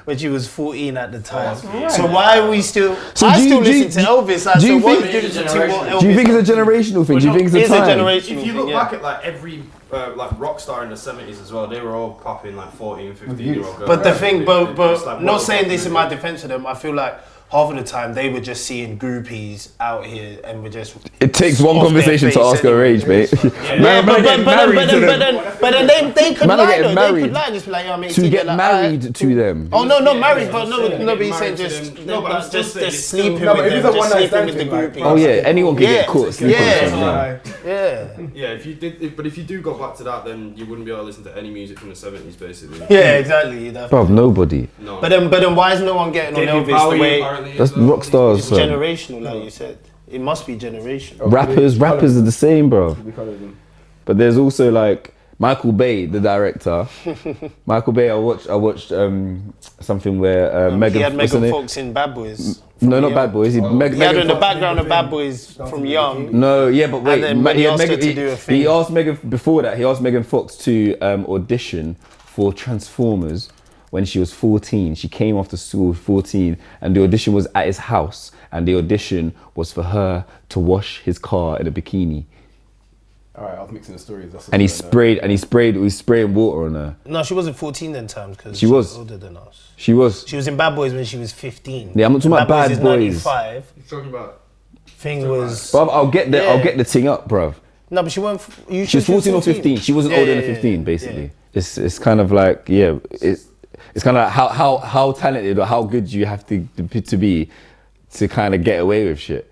[SPEAKER 1] when she was 14 at the time. So why are we still?
[SPEAKER 4] So
[SPEAKER 1] I
[SPEAKER 4] do you-
[SPEAKER 1] still
[SPEAKER 4] do you-
[SPEAKER 1] listen to Elvis. Like,
[SPEAKER 4] do you
[SPEAKER 1] so what
[SPEAKER 4] think-
[SPEAKER 1] difference between what Elvis?
[SPEAKER 4] Do you think it's a generational thing? Do you think it's
[SPEAKER 1] It's
[SPEAKER 4] a
[SPEAKER 1] a
[SPEAKER 4] time?
[SPEAKER 1] generational
[SPEAKER 2] If you look
[SPEAKER 1] thing,
[SPEAKER 2] back at like every like rock star in the 70s as well, they were all popping like 14, 15-year-old girls.
[SPEAKER 1] But the thing,
[SPEAKER 2] It's
[SPEAKER 1] but
[SPEAKER 2] like,
[SPEAKER 1] not
[SPEAKER 2] what
[SPEAKER 1] saying
[SPEAKER 2] the
[SPEAKER 1] this
[SPEAKER 2] fuck
[SPEAKER 1] in my defense of them, I feel like half of the time they were just seeing groupies out here and were just.
[SPEAKER 4] It takes one
[SPEAKER 1] off their
[SPEAKER 4] conversation to
[SPEAKER 1] face
[SPEAKER 4] ask her
[SPEAKER 1] anyway.
[SPEAKER 4] age, mate.
[SPEAKER 1] Yeah,
[SPEAKER 4] Man
[SPEAKER 1] but
[SPEAKER 4] getting married to them.
[SPEAKER 1] then they could
[SPEAKER 4] Man are
[SPEAKER 1] lie
[SPEAKER 4] getting
[SPEAKER 1] though. They
[SPEAKER 4] married
[SPEAKER 1] could lie, just be like, yo, I'm 18.
[SPEAKER 4] To get
[SPEAKER 1] like,
[SPEAKER 4] married
[SPEAKER 1] alright,
[SPEAKER 4] to
[SPEAKER 1] cool.
[SPEAKER 4] them.
[SPEAKER 1] Oh no, not married, but
[SPEAKER 2] Yeah,
[SPEAKER 1] no,
[SPEAKER 2] getting
[SPEAKER 1] nobody's
[SPEAKER 2] married
[SPEAKER 1] saying
[SPEAKER 2] to
[SPEAKER 1] just
[SPEAKER 2] them. No, but I'm still saying it's
[SPEAKER 1] just
[SPEAKER 2] still-
[SPEAKER 1] sleeping
[SPEAKER 5] No,
[SPEAKER 1] with
[SPEAKER 5] but if it's
[SPEAKER 1] them,
[SPEAKER 5] a
[SPEAKER 1] just
[SPEAKER 5] one-night
[SPEAKER 1] sleeping with the
[SPEAKER 5] stand thing,
[SPEAKER 1] groupies.
[SPEAKER 4] Oh yeah, anyone can
[SPEAKER 1] Yeah.
[SPEAKER 4] get caught sleeping
[SPEAKER 1] Yeah.
[SPEAKER 4] with someone.
[SPEAKER 1] Yeah.
[SPEAKER 2] Yeah, if you do go back to that, then you wouldn't be able to listen to any music from the 70s, basically.
[SPEAKER 1] Yeah, exactly. You'd have to.
[SPEAKER 4] Bruv, nobody.
[SPEAKER 2] No.
[SPEAKER 1] But then why is no one getting on
[SPEAKER 2] David
[SPEAKER 1] Elvis
[SPEAKER 2] Bowie
[SPEAKER 1] the way?
[SPEAKER 2] apparently
[SPEAKER 4] That's
[SPEAKER 2] as well.
[SPEAKER 4] rock stars.
[SPEAKER 1] It's
[SPEAKER 4] fam.
[SPEAKER 1] generational, like you said. It must be generational.
[SPEAKER 4] Rappers are the same, bro.
[SPEAKER 5] We colored them.
[SPEAKER 4] But there's also like Michael Bay, the director. Michael Bay, I watched something where Megan.
[SPEAKER 1] He had
[SPEAKER 4] what's her
[SPEAKER 1] Megan
[SPEAKER 4] name?
[SPEAKER 1] Fox in Bad Boys.
[SPEAKER 4] No, not Bad Boys.
[SPEAKER 1] He had in the background of Bad Boys from Young.
[SPEAKER 4] No, yeah, but wait.
[SPEAKER 1] then when he asked her
[SPEAKER 4] Megan,
[SPEAKER 1] to do a thing.
[SPEAKER 4] he asked Megan before that. He asked Megan Fox to audition for Transformers when she was 14. She came off the school 14, and the audition was at his house, and the audition was for her to wash his car in a bikini.
[SPEAKER 5] Alright, I was mixing the stories. That's
[SPEAKER 4] And he was spraying water on her.
[SPEAKER 1] No, she wasn't 14 then times because
[SPEAKER 4] She was.
[SPEAKER 1] older than us.
[SPEAKER 4] She was.
[SPEAKER 1] She was in Bad Boys when she was 15.
[SPEAKER 4] Yeah, I'm not talking about Bad
[SPEAKER 1] is
[SPEAKER 4] Boys.
[SPEAKER 1] 95.
[SPEAKER 2] He's talking about.
[SPEAKER 1] Thing was.
[SPEAKER 4] Bruv, I'll get
[SPEAKER 1] Yeah.
[SPEAKER 4] the thing up, bruv.
[SPEAKER 1] No, but she weren't. You
[SPEAKER 4] She was 14 or 15. She wasn't older than 15, basically. It's kind of like, yeah, it's kind of like how talented or how good you have to be to kind of get away with shit.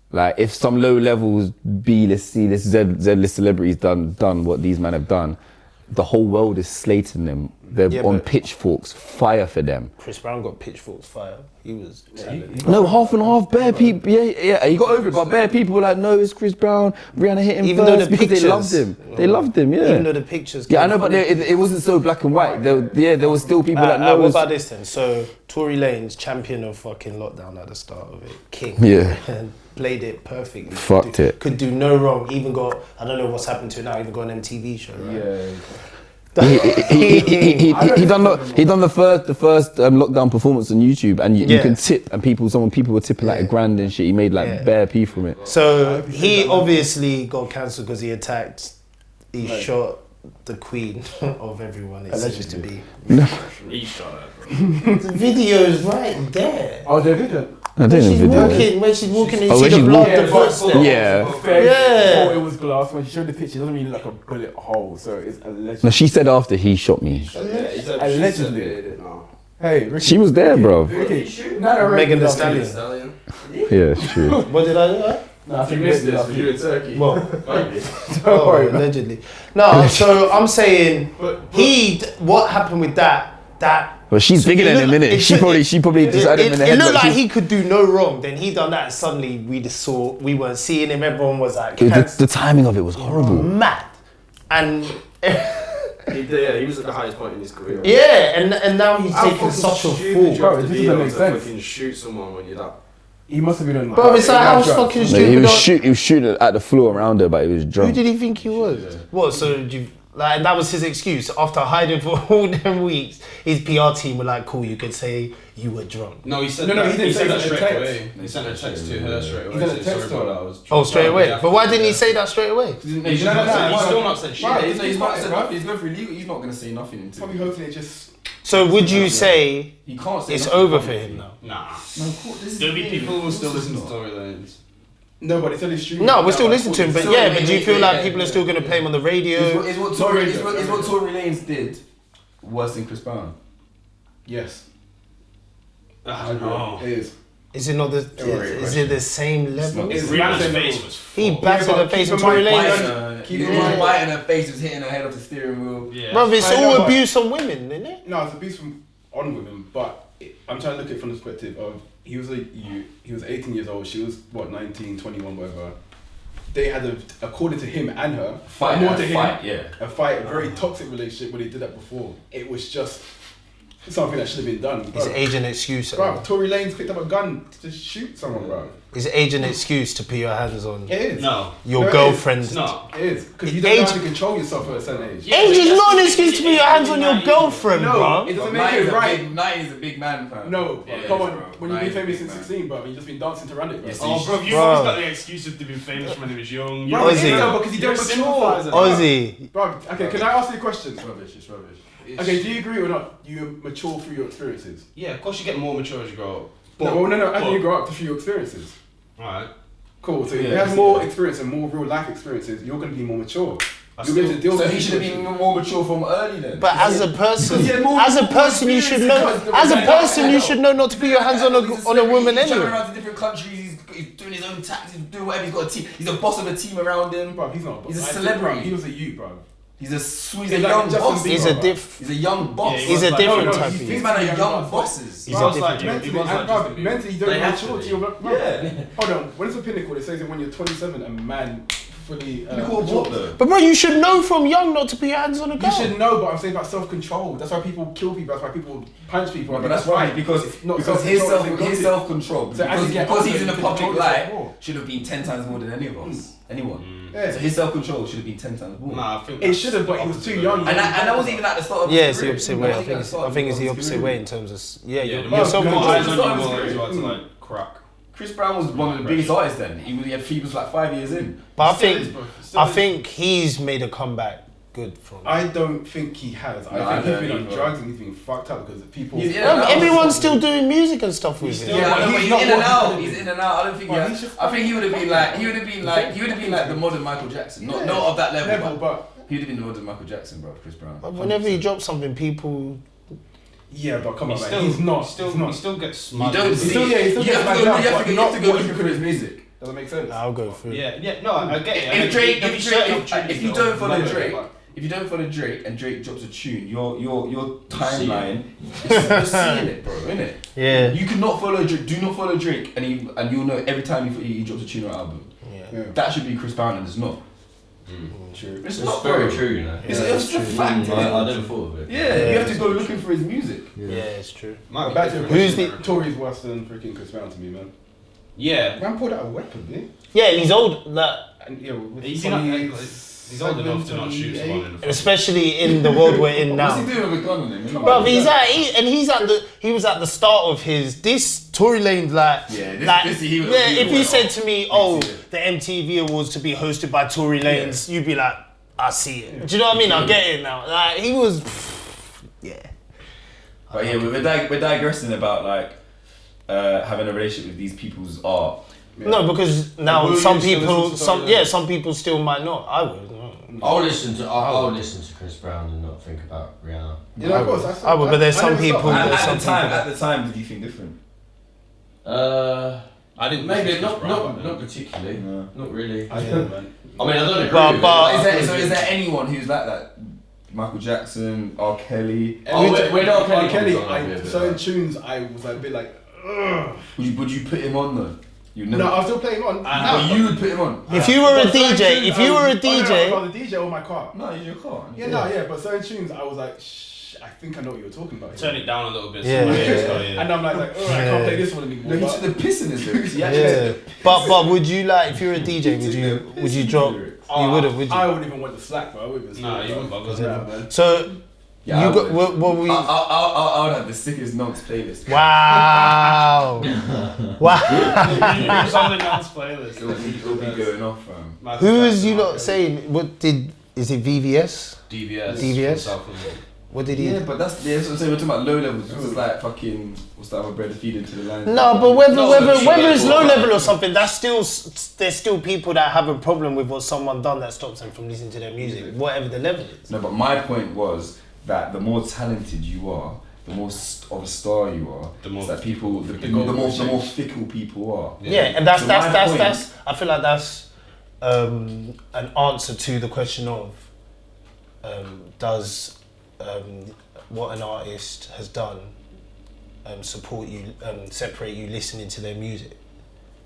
[SPEAKER 4] Like if some low levels B-list, C-list, Z-list celebrities done what these men have done, the whole world is slating them. They're
[SPEAKER 1] Yeah,
[SPEAKER 4] on
[SPEAKER 1] but-
[SPEAKER 4] pitchforks, fire for them.
[SPEAKER 1] Chris Brown got pitchforks fire. He was talented.
[SPEAKER 4] No, half and half, bare people, yeah, he got over it, but bare people were like, no, it's Chris Brown, Rihanna hit him
[SPEAKER 1] Even though
[SPEAKER 4] first
[SPEAKER 1] the
[SPEAKER 4] because they
[SPEAKER 1] pictures-
[SPEAKER 4] loved him. They loved him, yeah.
[SPEAKER 1] Even though the pictures.
[SPEAKER 4] Yeah, I
[SPEAKER 1] came
[SPEAKER 4] know, but
[SPEAKER 1] from-
[SPEAKER 4] it wasn't so black and white. There was still people that know.
[SPEAKER 1] what
[SPEAKER 4] it was-
[SPEAKER 1] about this then? So Tory Lanez, champion of fucking lockdown at the start of it, king.
[SPEAKER 4] Yeah.
[SPEAKER 1] And played it perfectly.
[SPEAKER 4] Fucked it.
[SPEAKER 1] Could do no wrong. Even got, I don't know what's happened to it now. Even got an MTV show. Right?
[SPEAKER 5] Yeah.
[SPEAKER 4] He done the first lockdown performance on YouTube, and you
[SPEAKER 1] Yeah.
[SPEAKER 4] can tip, and people were tipping like $1,000 and shit. He made like
[SPEAKER 1] Yeah.
[SPEAKER 4] bare P from it.
[SPEAKER 1] So he obviously got cancelled because he attacked. He shot the queen of everyone. It seems to be.
[SPEAKER 2] He shot her, bro.
[SPEAKER 1] The video's right there.
[SPEAKER 5] Oh, they didn't.
[SPEAKER 4] I didn't video.
[SPEAKER 1] When she's walking, and
[SPEAKER 4] Oh,
[SPEAKER 1] you
[SPEAKER 4] when
[SPEAKER 1] see the
[SPEAKER 4] she's
[SPEAKER 1] blood,
[SPEAKER 4] walking-
[SPEAKER 1] the footsteps.
[SPEAKER 4] Yeah.
[SPEAKER 1] Yeah.
[SPEAKER 5] Thought it was glass. When she showed the picture, it doesn't mean look like a bullet hole. So it's alleged.
[SPEAKER 4] No, she said after he shot me.
[SPEAKER 2] Yeah, he said
[SPEAKER 5] Allegedly.
[SPEAKER 2] She said no.
[SPEAKER 5] Hey, Ricky.
[SPEAKER 4] She was there, bro.
[SPEAKER 5] Ricky. Not
[SPEAKER 1] Megan Thee Stallion.
[SPEAKER 2] Stallion.
[SPEAKER 4] Yeah, it's true.
[SPEAKER 1] What did I do?
[SPEAKER 5] Nah, I
[SPEAKER 2] You
[SPEAKER 5] think
[SPEAKER 2] missed
[SPEAKER 5] Ricky
[SPEAKER 2] this.
[SPEAKER 5] did.
[SPEAKER 2] You in Turkey.
[SPEAKER 1] What?
[SPEAKER 2] Maybe.
[SPEAKER 5] Don't worry, man.
[SPEAKER 1] Allegedly. No, so I'm saying what happened with that
[SPEAKER 4] But she's bigger than him, innit? She probably just had him in the
[SPEAKER 1] it
[SPEAKER 4] head.
[SPEAKER 1] looked
[SPEAKER 4] but
[SPEAKER 1] like
[SPEAKER 4] she-
[SPEAKER 1] he could do no wrong. Then he done that, and suddenly we weren't seeing him. Everyone was like,
[SPEAKER 4] the timing of it was horrible.
[SPEAKER 1] mad, and
[SPEAKER 2] He was at the highest point in his career.
[SPEAKER 1] yeah, and now he's
[SPEAKER 2] How
[SPEAKER 1] taking
[SPEAKER 2] fucking
[SPEAKER 1] such a
[SPEAKER 2] stupid
[SPEAKER 1] fall.
[SPEAKER 2] you
[SPEAKER 5] Bro,
[SPEAKER 2] have to
[SPEAKER 5] this
[SPEAKER 2] be
[SPEAKER 5] doesn't
[SPEAKER 2] able
[SPEAKER 5] make
[SPEAKER 2] to
[SPEAKER 5] sense.
[SPEAKER 2] fucking shoot someone when you're that.
[SPEAKER 5] He must have been on.
[SPEAKER 1] Bro, it's like how fucking
[SPEAKER 4] No,
[SPEAKER 1] stupid.
[SPEAKER 4] he was shooting at the floor around her, but he was
[SPEAKER 1] Who
[SPEAKER 4] drunk.
[SPEAKER 1] did he think he was? What? So you like that was his excuse after hiding for all them weeks. His PR team were like, "Cool, you could say you were drunk."
[SPEAKER 2] No, he said
[SPEAKER 5] No,
[SPEAKER 2] that.
[SPEAKER 5] he didn't
[SPEAKER 2] He
[SPEAKER 5] say
[SPEAKER 2] said that
[SPEAKER 5] that in
[SPEAKER 2] straight
[SPEAKER 5] text.
[SPEAKER 2] away. He sent a text to her straight away.
[SPEAKER 5] He sent a
[SPEAKER 2] saying,
[SPEAKER 5] text
[SPEAKER 2] "Sorry
[SPEAKER 5] to her.
[SPEAKER 2] about that, I was
[SPEAKER 1] Oh,
[SPEAKER 2] drunk."
[SPEAKER 1] straight away.
[SPEAKER 2] Yeah,
[SPEAKER 1] But why didn't he
[SPEAKER 2] yeah.
[SPEAKER 1] say that straight away?
[SPEAKER 2] He's still not said shit.
[SPEAKER 5] Right,
[SPEAKER 6] He's not said
[SPEAKER 5] right.
[SPEAKER 6] nothing. He's going through legal. He's not going to say nothing until
[SPEAKER 5] Probably hoping it just.
[SPEAKER 1] So would you say
[SPEAKER 6] he can't say
[SPEAKER 1] it's
[SPEAKER 6] nothing
[SPEAKER 1] over for
[SPEAKER 6] publicly.
[SPEAKER 1] him now?
[SPEAKER 2] Nah.
[SPEAKER 6] No, of course, this is
[SPEAKER 2] There'll be
[SPEAKER 6] the
[SPEAKER 2] people
[SPEAKER 6] thing.
[SPEAKER 2] who will still listen to
[SPEAKER 6] Of course
[SPEAKER 2] storylines.
[SPEAKER 5] No, but it's only streaming.
[SPEAKER 1] No, we're still listening to him. But
[SPEAKER 6] So,
[SPEAKER 1] yeah,
[SPEAKER 6] wait,
[SPEAKER 1] but do you
[SPEAKER 6] wait,
[SPEAKER 1] feel
[SPEAKER 6] wait,
[SPEAKER 1] like
[SPEAKER 6] yeah,
[SPEAKER 1] people are
[SPEAKER 6] yeah,
[SPEAKER 1] still going to play him on the radio?
[SPEAKER 6] Is what
[SPEAKER 5] Sorry,
[SPEAKER 6] Tory Lanez did worse than Chris Brown?
[SPEAKER 5] Yes.
[SPEAKER 2] I
[SPEAKER 5] I agree. It is.
[SPEAKER 1] Is it not the?
[SPEAKER 5] worry,
[SPEAKER 1] Is it the same level?
[SPEAKER 5] It's
[SPEAKER 2] Rihanna's
[SPEAKER 5] the same
[SPEAKER 2] face
[SPEAKER 5] level.
[SPEAKER 2] was.
[SPEAKER 1] He
[SPEAKER 2] full.
[SPEAKER 1] battered her face on
[SPEAKER 5] keep in
[SPEAKER 1] Tory
[SPEAKER 5] mind,
[SPEAKER 1] Lanez.
[SPEAKER 5] Keep
[SPEAKER 6] He
[SPEAKER 5] in
[SPEAKER 6] was
[SPEAKER 5] mind-
[SPEAKER 6] biting her face, was hitting her head off the steering wheel.
[SPEAKER 2] Yeah.
[SPEAKER 1] Bro, it's
[SPEAKER 5] I know,
[SPEAKER 1] all
[SPEAKER 5] but-
[SPEAKER 1] abuse on women, isn't it?
[SPEAKER 5] No, it's abuse from on women, but I'm trying to look at it from the perspective of he was 18 years old, she was what 19, 21, whatever. They had according to him and her,
[SPEAKER 6] Fight,
[SPEAKER 5] more
[SPEAKER 6] a
[SPEAKER 5] to him,
[SPEAKER 6] fight, yeah.
[SPEAKER 5] a fight, a very toxic relationship when they did that before. It was just something that should have been done.
[SPEAKER 1] It's
[SPEAKER 5] Bro,
[SPEAKER 1] age and excuse.
[SPEAKER 5] bro, Tory Lanez picked up a gun to shoot someone, bro.
[SPEAKER 1] It's age and excuse to put your hands on
[SPEAKER 5] It is.
[SPEAKER 2] No.
[SPEAKER 1] your
[SPEAKER 5] No, it
[SPEAKER 1] girlfriend.
[SPEAKER 2] It's not.
[SPEAKER 5] It is because you don't know
[SPEAKER 1] Age-
[SPEAKER 5] how to control yourself at a certain age.
[SPEAKER 2] Yeah,
[SPEAKER 1] Age
[SPEAKER 2] but
[SPEAKER 1] is
[SPEAKER 2] that's
[SPEAKER 1] not an
[SPEAKER 2] the-
[SPEAKER 1] excuse to put your hands on your
[SPEAKER 2] Nine-
[SPEAKER 1] girlfriend,
[SPEAKER 5] No,
[SPEAKER 1] bro.
[SPEAKER 5] it doesn't
[SPEAKER 6] Nine
[SPEAKER 5] make
[SPEAKER 6] is
[SPEAKER 5] it
[SPEAKER 6] a
[SPEAKER 5] right.
[SPEAKER 6] big- Nine is a big man, fam.
[SPEAKER 5] No,
[SPEAKER 6] Yeah,
[SPEAKER 5] come
[SPEAKER 6] it
[SPEAKER 5] on.
[SPEAKER 6] is, bro.
[SPEAKER 5] When you've
[SPEAKER 6] Nine
[SPEAKER 5] been
[SPEAKER 6] is a
[SPEAKER 5] famous
[SPEAKER 6] big
[SPEAKER 5] since
[SPEAKER 6] man.
[SPEAKER 5] 16, bro, and you've just been dancing to it, bro.
[SPEAKER 6] Yes,
[SPEAKER 2] Oh, bro, you've
[SPEAKER 1] Bro.
[SPEAKER 2] always got the excuse of being famous when he was young.
[SPEAKER 5] Bro,
[SPEAKER 1] Ozzy.
[SPEAKER 5] it is though, because you
[SPEAKER 2] You're
[SPEAKER 5] don't
[SPEAKER 2] a
[SPEAKER 5] mature.
[SPEAKER 2] sympathiser.
[SPEAKER 1] Ozzy,
[SPEAKER 5] Bro, okay, can I ask you a question?
[SPEAKER 6] It's rubbish, it's rubbish.
[SPEAKER 5] Okay, do you agree or not? You mature through your experiences.
[SPEAKER 2] Yeah, of course you get more mature as you grow up.
[SPEAKER 5] No, as you grow up through your experiences.
[SPEAKER 2] Alright.
[SPEAKER 5] Cool. So if
[SPEAKER 6] Yeah,
[SPEAKER 5] you have
[SPEAKER 6] yeah.
[SPEAKER 5] more experience and more real life experiences, you're going to be more mature. You're going to deal
[SPEAKER 6] So
[SPEAKER 5] with
[SPEAKER 6] he should have been
[SPEAKER 5] situations.
[SPEAKER 6] more mature from early then.
[SPEAKER 1] but as a person,
[SPEAKER 6] He had more
[SPEAKER 1] you should know.
[SPEAKER 6] experience
[SPEAKER 1] As a
[SPEAKER 6] because-
[SPEAKER 1] person, you should know not to put your hands on a woman
[SPEAKER 6] He's traveling
[SPEAKER 1] anyway.
[SPEAKER 6] around to different countries, he's doing his own tax, he's doing whatever, he's got a team, he's a boss of a team around him.
[SPEAKER 5] Bro, he's not.
[SPEAKER 6] He's a
[SPEAKER 5] I think,
[SPEAKER 6] celebrity.
[SPEAKER 5] bro, he was a youth, bro.
[SPEAKER 6] He's a
[SPEAKER 5] He's
[SPEAKER 6] young
[SPEAKER 5] like Justin
[SPEAKER 6] boss.
[SPEAKER 5] Bieber.
[SPEAKER 1] He's a diff.
[SPEAKER 6] He's a young boss.
[SPEAKER 2] Yeah,
[SPEAKER 1] He's a
[SPEAKER 2] No,
[SPEAKER 1] different
[SPEAKER 5] no,
[SPEAKER 1] type
[SPEAKER 5] he's-
[SPEAKER 1] of.
[SPEAKER 6] These men are young
[SPEAKER 5] boss.
[SPEAKER 6] bosses.
[SPEAKER 1] He's
[SPEAKER 5] Bro,
[SPEAKER 1] a different.
[SPEAKER 5] mentally,
[SPEAKER 2] He was like
[SPEAKER 5] and, bro,
[SPEAKER 2] Justin Bieber.
[SPEAKER 5] mentally, you don't
[SPEAKER 2] They have
[SPEAKER 5] mature
[SPEAKER 2] to
[SPEAKER 5] till
[SPEAKER 2] be.
[SPEAKER 5] you're. Bro, hold on. When it's a pinnacle, it says that when you're 27, a man fully.
[SPEAKER 3] What though?
[SPEAKER 1] But bro, you should know from young not to put your hands on a
[SPEAKER 5] You
[SPEAKER 1] gun.
[SPEAKER 5] should know, but I'm saying about self-control. That's why people kill people. That's why people punch people.
[SPEAKER 3] But that's right because
[SPEAKER 5] It's not
[SPEAKER 3] his
[SPEAKER 5] self-control, it's
[SPEAKER 3] self-control
[SPEAKER 5] So as you get
[SPEAKER 3] because
[SPEAKER 5] older,
[SPEAKER 3] he's in
[SPEAKER 5] you
[SPEAKER 3] the
[SPEAKER 5] can
[SPEAKER 3] public
[SPEAKER 5] control yourself
[SPEAKER 3] light
[SPEAKER 5] more.
[SPEAKER 3] should have been 10 times more than any of us. Anyone.
[SPEAKER 5] Yeah.
[SPEAKER 3] So his self-control should have been 10 times more.
[SPEAKER 2] Nah, I think
[SPEAKER 5] It should have, but he was too young.
[SPEAKER 3] And that wasn't even at the start of his
[SPEAKER 1] Yeah, it's the
[SPEAKER 3] career.
[SPEAKER 1] opposite
[SPEAKER 3] That
[SPEAKER 1] way. I
[SPEAKER 3] wasn't
[SPEAKER 1] think
[SPEAKER 3] even
[SPEAKER 1] it's,
[SPEAKER 3] at the
[SPEAKER 1] I think it's the
[SPEAKER 3] start of his
[SPEAKER 1] opposite
[SPEAKER 3] career.
[SPEAKER 1] way in terms of
[SPEAKER 2] Yeah,
[SPEAKER 1] you're
[SPEAKER 2] the more
[SPEAKER 1] self-control.
[SPEAKER 2] eyes on
[SPEAKER 3] It's
[SPEAKER 2] you
[SPEAKER 3] not
[SPEAKER 2] more
[SPEAKER 3] his
[SPEAKER 2] as well to
[SPEAKER 3] career.
[SPEAKER 2] like crack.
[SPEAKER 3] Chris Brown was one of the biggest artists then. He was like 5 years in.
[SPEAKER 1] But
[SPEAKER 2] Still is, bro. Still
[SPEAKER 1] I
[SPEAKER 2] is.
[SPEAKER 1] think he's made a comeback good from.
[SPEAKER 5] I don't think he has.
[SPEAKER 3] No,
[SPEAKER 5] I
[SPEAKER 3] I
[SPEAKER 5] think he's
[SPEAKER 3] don't
[SPEAKER 5] been on
[SPEAKER 3] either.
[SPEAKER 5] drugs and he's been fucked up because people.
[SPEAKER 3] He's in
[SPEAKER 1] Well,
[SPEAKER 3] and out.
[SPEAKER 1] everyone's still doing music and stuff with it.
[SPEAKER 3] Yeah, I know, but
[SPEAKER 5] he's
[SPEAKER 3] he's
[SPEAKER 5] not
[SPEAKER 3] in and
[SPEAKER 5] what he
[SPEAKER 3] out.
[SPEAKER 5] could've
[SPEAKER 3] He's
[SPEAKER 5] been.
[SPEAKER 3] in and out. I don't think.
[SPEAKER 5] Well, he should-
[SPEAKER 3] I think he would have been like the modern Michael Jackson. Not of that level,
[SPEAKER 5] but
[SPEAKER 3] he would have been the modern Michael Jackson, bro. Chris Brown.
[SPEAKER 1] But whenever he drops something, people.
[SPEAKER 5] yeah, but come on,
[SPEAKER 2] He
[SPEAKER 5] man.
[SPEAKER 2] still,
[SPEAKER 5] He's not.
[SPEAKER 2] He still gets
[SPEAKER 3] You
[SPEAKER 2] smart.
[SPEAKER 3] don't see.
[SPEAKER 5] still- yeah, he still
[SPEAKER 3] you
[SPEAKER 5] gets
[SPEAKER 3] have to
[SPEAKER 5] smacked
[SPEAKER 3] go.
[SPEAKER 5] down,
[SPEAKER 3] You have
[SPEAKER 5] but
[SPEAKER 3] to
[SPEAKER 5] not
[SPEAKER 3] go
[SPEAKER 5] what
[SPEAKER 3] looking
[SPEAKER 5] he
[SPEAKER 3] for his music.
[SPEAKER 5] Doesn't make sense.
[SPEAKER 1] I'll go through.
[SPEAKER 2] Yeah, no, I get it.
[SPEAKER 3] If Drake,
[SPEAKER 2] There'll be certain
[SPEAKER 3] if
[SPEAKER 2] opportunities
[SPEAKER 3] you
[SPEAKER 2] that
[SPEAKER 3] don't
[SPEAKER 2] will
[SPEAKER 3] follow
[SPEAKER 2] never
[SPEAKER 3] Drake,
[SPEAKER 2] get
[SPEAKER 3] if you don't follow Drake and Drake drops a tune, your timeline, you're seeing it, bro, innit?
[SPEAKER 1] Yeah.
[SPEAKER 3] You cannot follow Drake. Do not follow Drake, and you'll know every time he drops a tune or album.
[SPEAKER 5] Yeah.
[SPEAKER 3] That should be Chris Brown, and it's not.
[SPEAKER 5] True.
[SPEAKER 3] It's
[SPEAKER 6] It's
[SPEAKER 3] not
[SPEAKER 6] very
[SPEAKER 3] bro.
[SPEAKER 6] true, you know.
[SPEAKER 3] It's just a fact.
[SPEAKER 6] I never thought of it.
[SPEAKER 3] Yeah, you have to go looking for his music.
[SPEAKER 1] Yeah, it's true.
[SPEAKER 2] Might be
[SPEAKER 5] Back to the
[SPEAKER 2] different.
[SPEAKER 1] Who's
[SPEAKER 5] question, Tory's worse than freaking Chris Brown to me, man.
[SPEAKER 2] Yeah.
[SPEAKER 5] Man pulled out a weapon, dude.
[SPEAKER 1] Yeah, he's old. Like,
[SPEAKER 5] And yeah, with
[SPEAKER 2] He's old enough to not shoot someone in the
[SPEAKER 1] and
[SPEAKER 2] face.
[SPEAKER 1] especially in the world we're in now.
[SPEAKER 3] What's he doing with a gun on him?
[SPEAKER 1] Bro, he was at the start of this Tory Lanez if you said to me, oh, the MTV Awards to be hosted by Tory Lanez, you'd be like, I see it. Do you know what I mean? I get it now. Like he was, yeah.
[SPEAKER 3] But yeah, we're digressing about like having a relationship with these people's art.
[SPEAKER 1] No, because now
[SPEAKER 5] Will you
[SPEAKER 1] some
[SPEAKER 5] still
[SPEAKER 1] people,
[SPEAKER 5] listen to Tory Lanez?
[SPEAKER 1] some people still might not. I would. No.
[SPEAKER 6] I'll listen to Chris Brown and not think about Rihanna.
[SPEAKER 5] Yeah, of course.
[SPEAKER 1] I would, but there's
[SPEAKER 5] I
[SPEAKER 1] some
[SPEAKER 5] never
[SPEAKER 1] people.
[SPEAKER 5] stopped.
[SPEAKER 1] There's some people.
[SPEAKER 3] At the time, did you think different?
[SPEAKER 2] I didn't
[SPEAKER 6] Maybe
[SPEAKER 2] listen to Chris Brown back then.
[SPEAKER 6] not particularly.
[SPEAKER 3] No.
[SPEAKER 6] Not really.
[SPEAKER 5] I don't, man.
[SPEAKER 6] I mean, I don't agree
[SPEAKER 1] But-
[SPEAKER 6] with
[SPEAKER 1] but-
[SPEAKER 6] it.
[SPEAKER 3] Is there anyone who's like that? Michael Jackson, R. Kelly.
[SPEAKER 6] Oh, we're not
[SPEAKER 5] R.
[SPEAKER 6] Kelly.
[SPEAKER 5] Kelly,
[SPEAKER 6] comes on, I'll be a bit
[SPEAKER 5] certain
[SPEAKER 6] like-
[SPEAKER 5] tunes, I was like a bit like, ugh.
[SPEAKER 3] Would you put him on though? You never.
[SPEAKER 5] No, I was still playing on.
[SPEAKER 3] But you would put him on.
[SPEAKER 1] If you were a
[SPEAKER 5] But certain
[SPEAKER 1] DJ,
[SPEAKER 5] tunes,
[SPEAKER 1] if you were a
[SPEAKER 5] I was
[SPEAKER 1] DJ,
[SPEAKER 5] on the DJ or my car.
[SPEAKER 3] No, you're your car.
[SPEAKER 5] Yeah, but certain tunes, I was like, I think I know what you're talking about.
[SPEAKER 2] Turn it down a little bit.
[SPEAKER 1] Yeah.
[SPEAKER 2] So yeah.
[SPEAKER 5] And I'm like, oh, I can't play this one anymore.
[SPEAKER 3] No, he
[SPEAKER 5] but-
[SPEAKER 3] took the piss in his lyrics. He actually
[SPEAKER 1] yeah.
[SPEAKER 3] took the
[SPEAKER 1] But would you like if you're a DJ? Would you drop? You would have, would
[SPEAKER 5] I
[SPEAKER 1] you?
[SPEAKER 5] wouldn't even want the slack, bro. I wouldn't even
[SPEAKER 2] Nah,
[SPEAKER 5] slack,
[SPEAKER 2] you
[SPEAKER 5] bro.
[SPEAKER 2] wouldn't bother.
[SPEAKER 5] Yeah, man.
[SPEAKER 1] So
[SPEAKER 3] Yeah,
[SPEAKER 1] you
[SPEAKER 3] I
[SPEAKER 1] got
[SPEAKER 3] would.
[SPEAKER 1] what we?
[SPEAKER 3] I would have the sickest Nonks playlist.
[SPEAKER 1] Wow, wow.
[SPEAKER 2] Something else playlist.
[SPEAKER 3] It'll be going off, fam.
[SPEAKER 1] Who is you not saying? What did? Is it VVS?
[SPEAKER 2] DVS.
[SPEAKER 1] DVS?
[SPEAKER 2] from South London.
[SPEAKER 1] What did he?
[SPEAKER 3] Yeah, but that's what I'm saying. We're talking about low levels. This is like fucking what's that other bread feeding to the land?
[SPEAKER 1] No, but whether
[SPEAKER 2] sure,
[SPEAKER 1] it's
[SPEAKER 2] yeah,
[SPEAKER 1] low
[SPEAKER 2] well,
[SPEAKER 1] level or something, that's still there's still people that have a problem with what someone done that stops them from listening to their music, whatever the level is.
[SPEAKER 3] No, but my point was that the more talented you are, the more of a star you are,
[SPEAKER 2] The more
[SPEAKER 3] that people, the
[SPEAKER 2] fickle
[SPEAKER 3] more fickle people are.
[SPEAKER 1] Yeah, and that's
[SPEAKER 3] So my point-
[SPEAKER 1] that's. I feel like that's an answer to the question of does what an artist has done support you, separate you listening to their music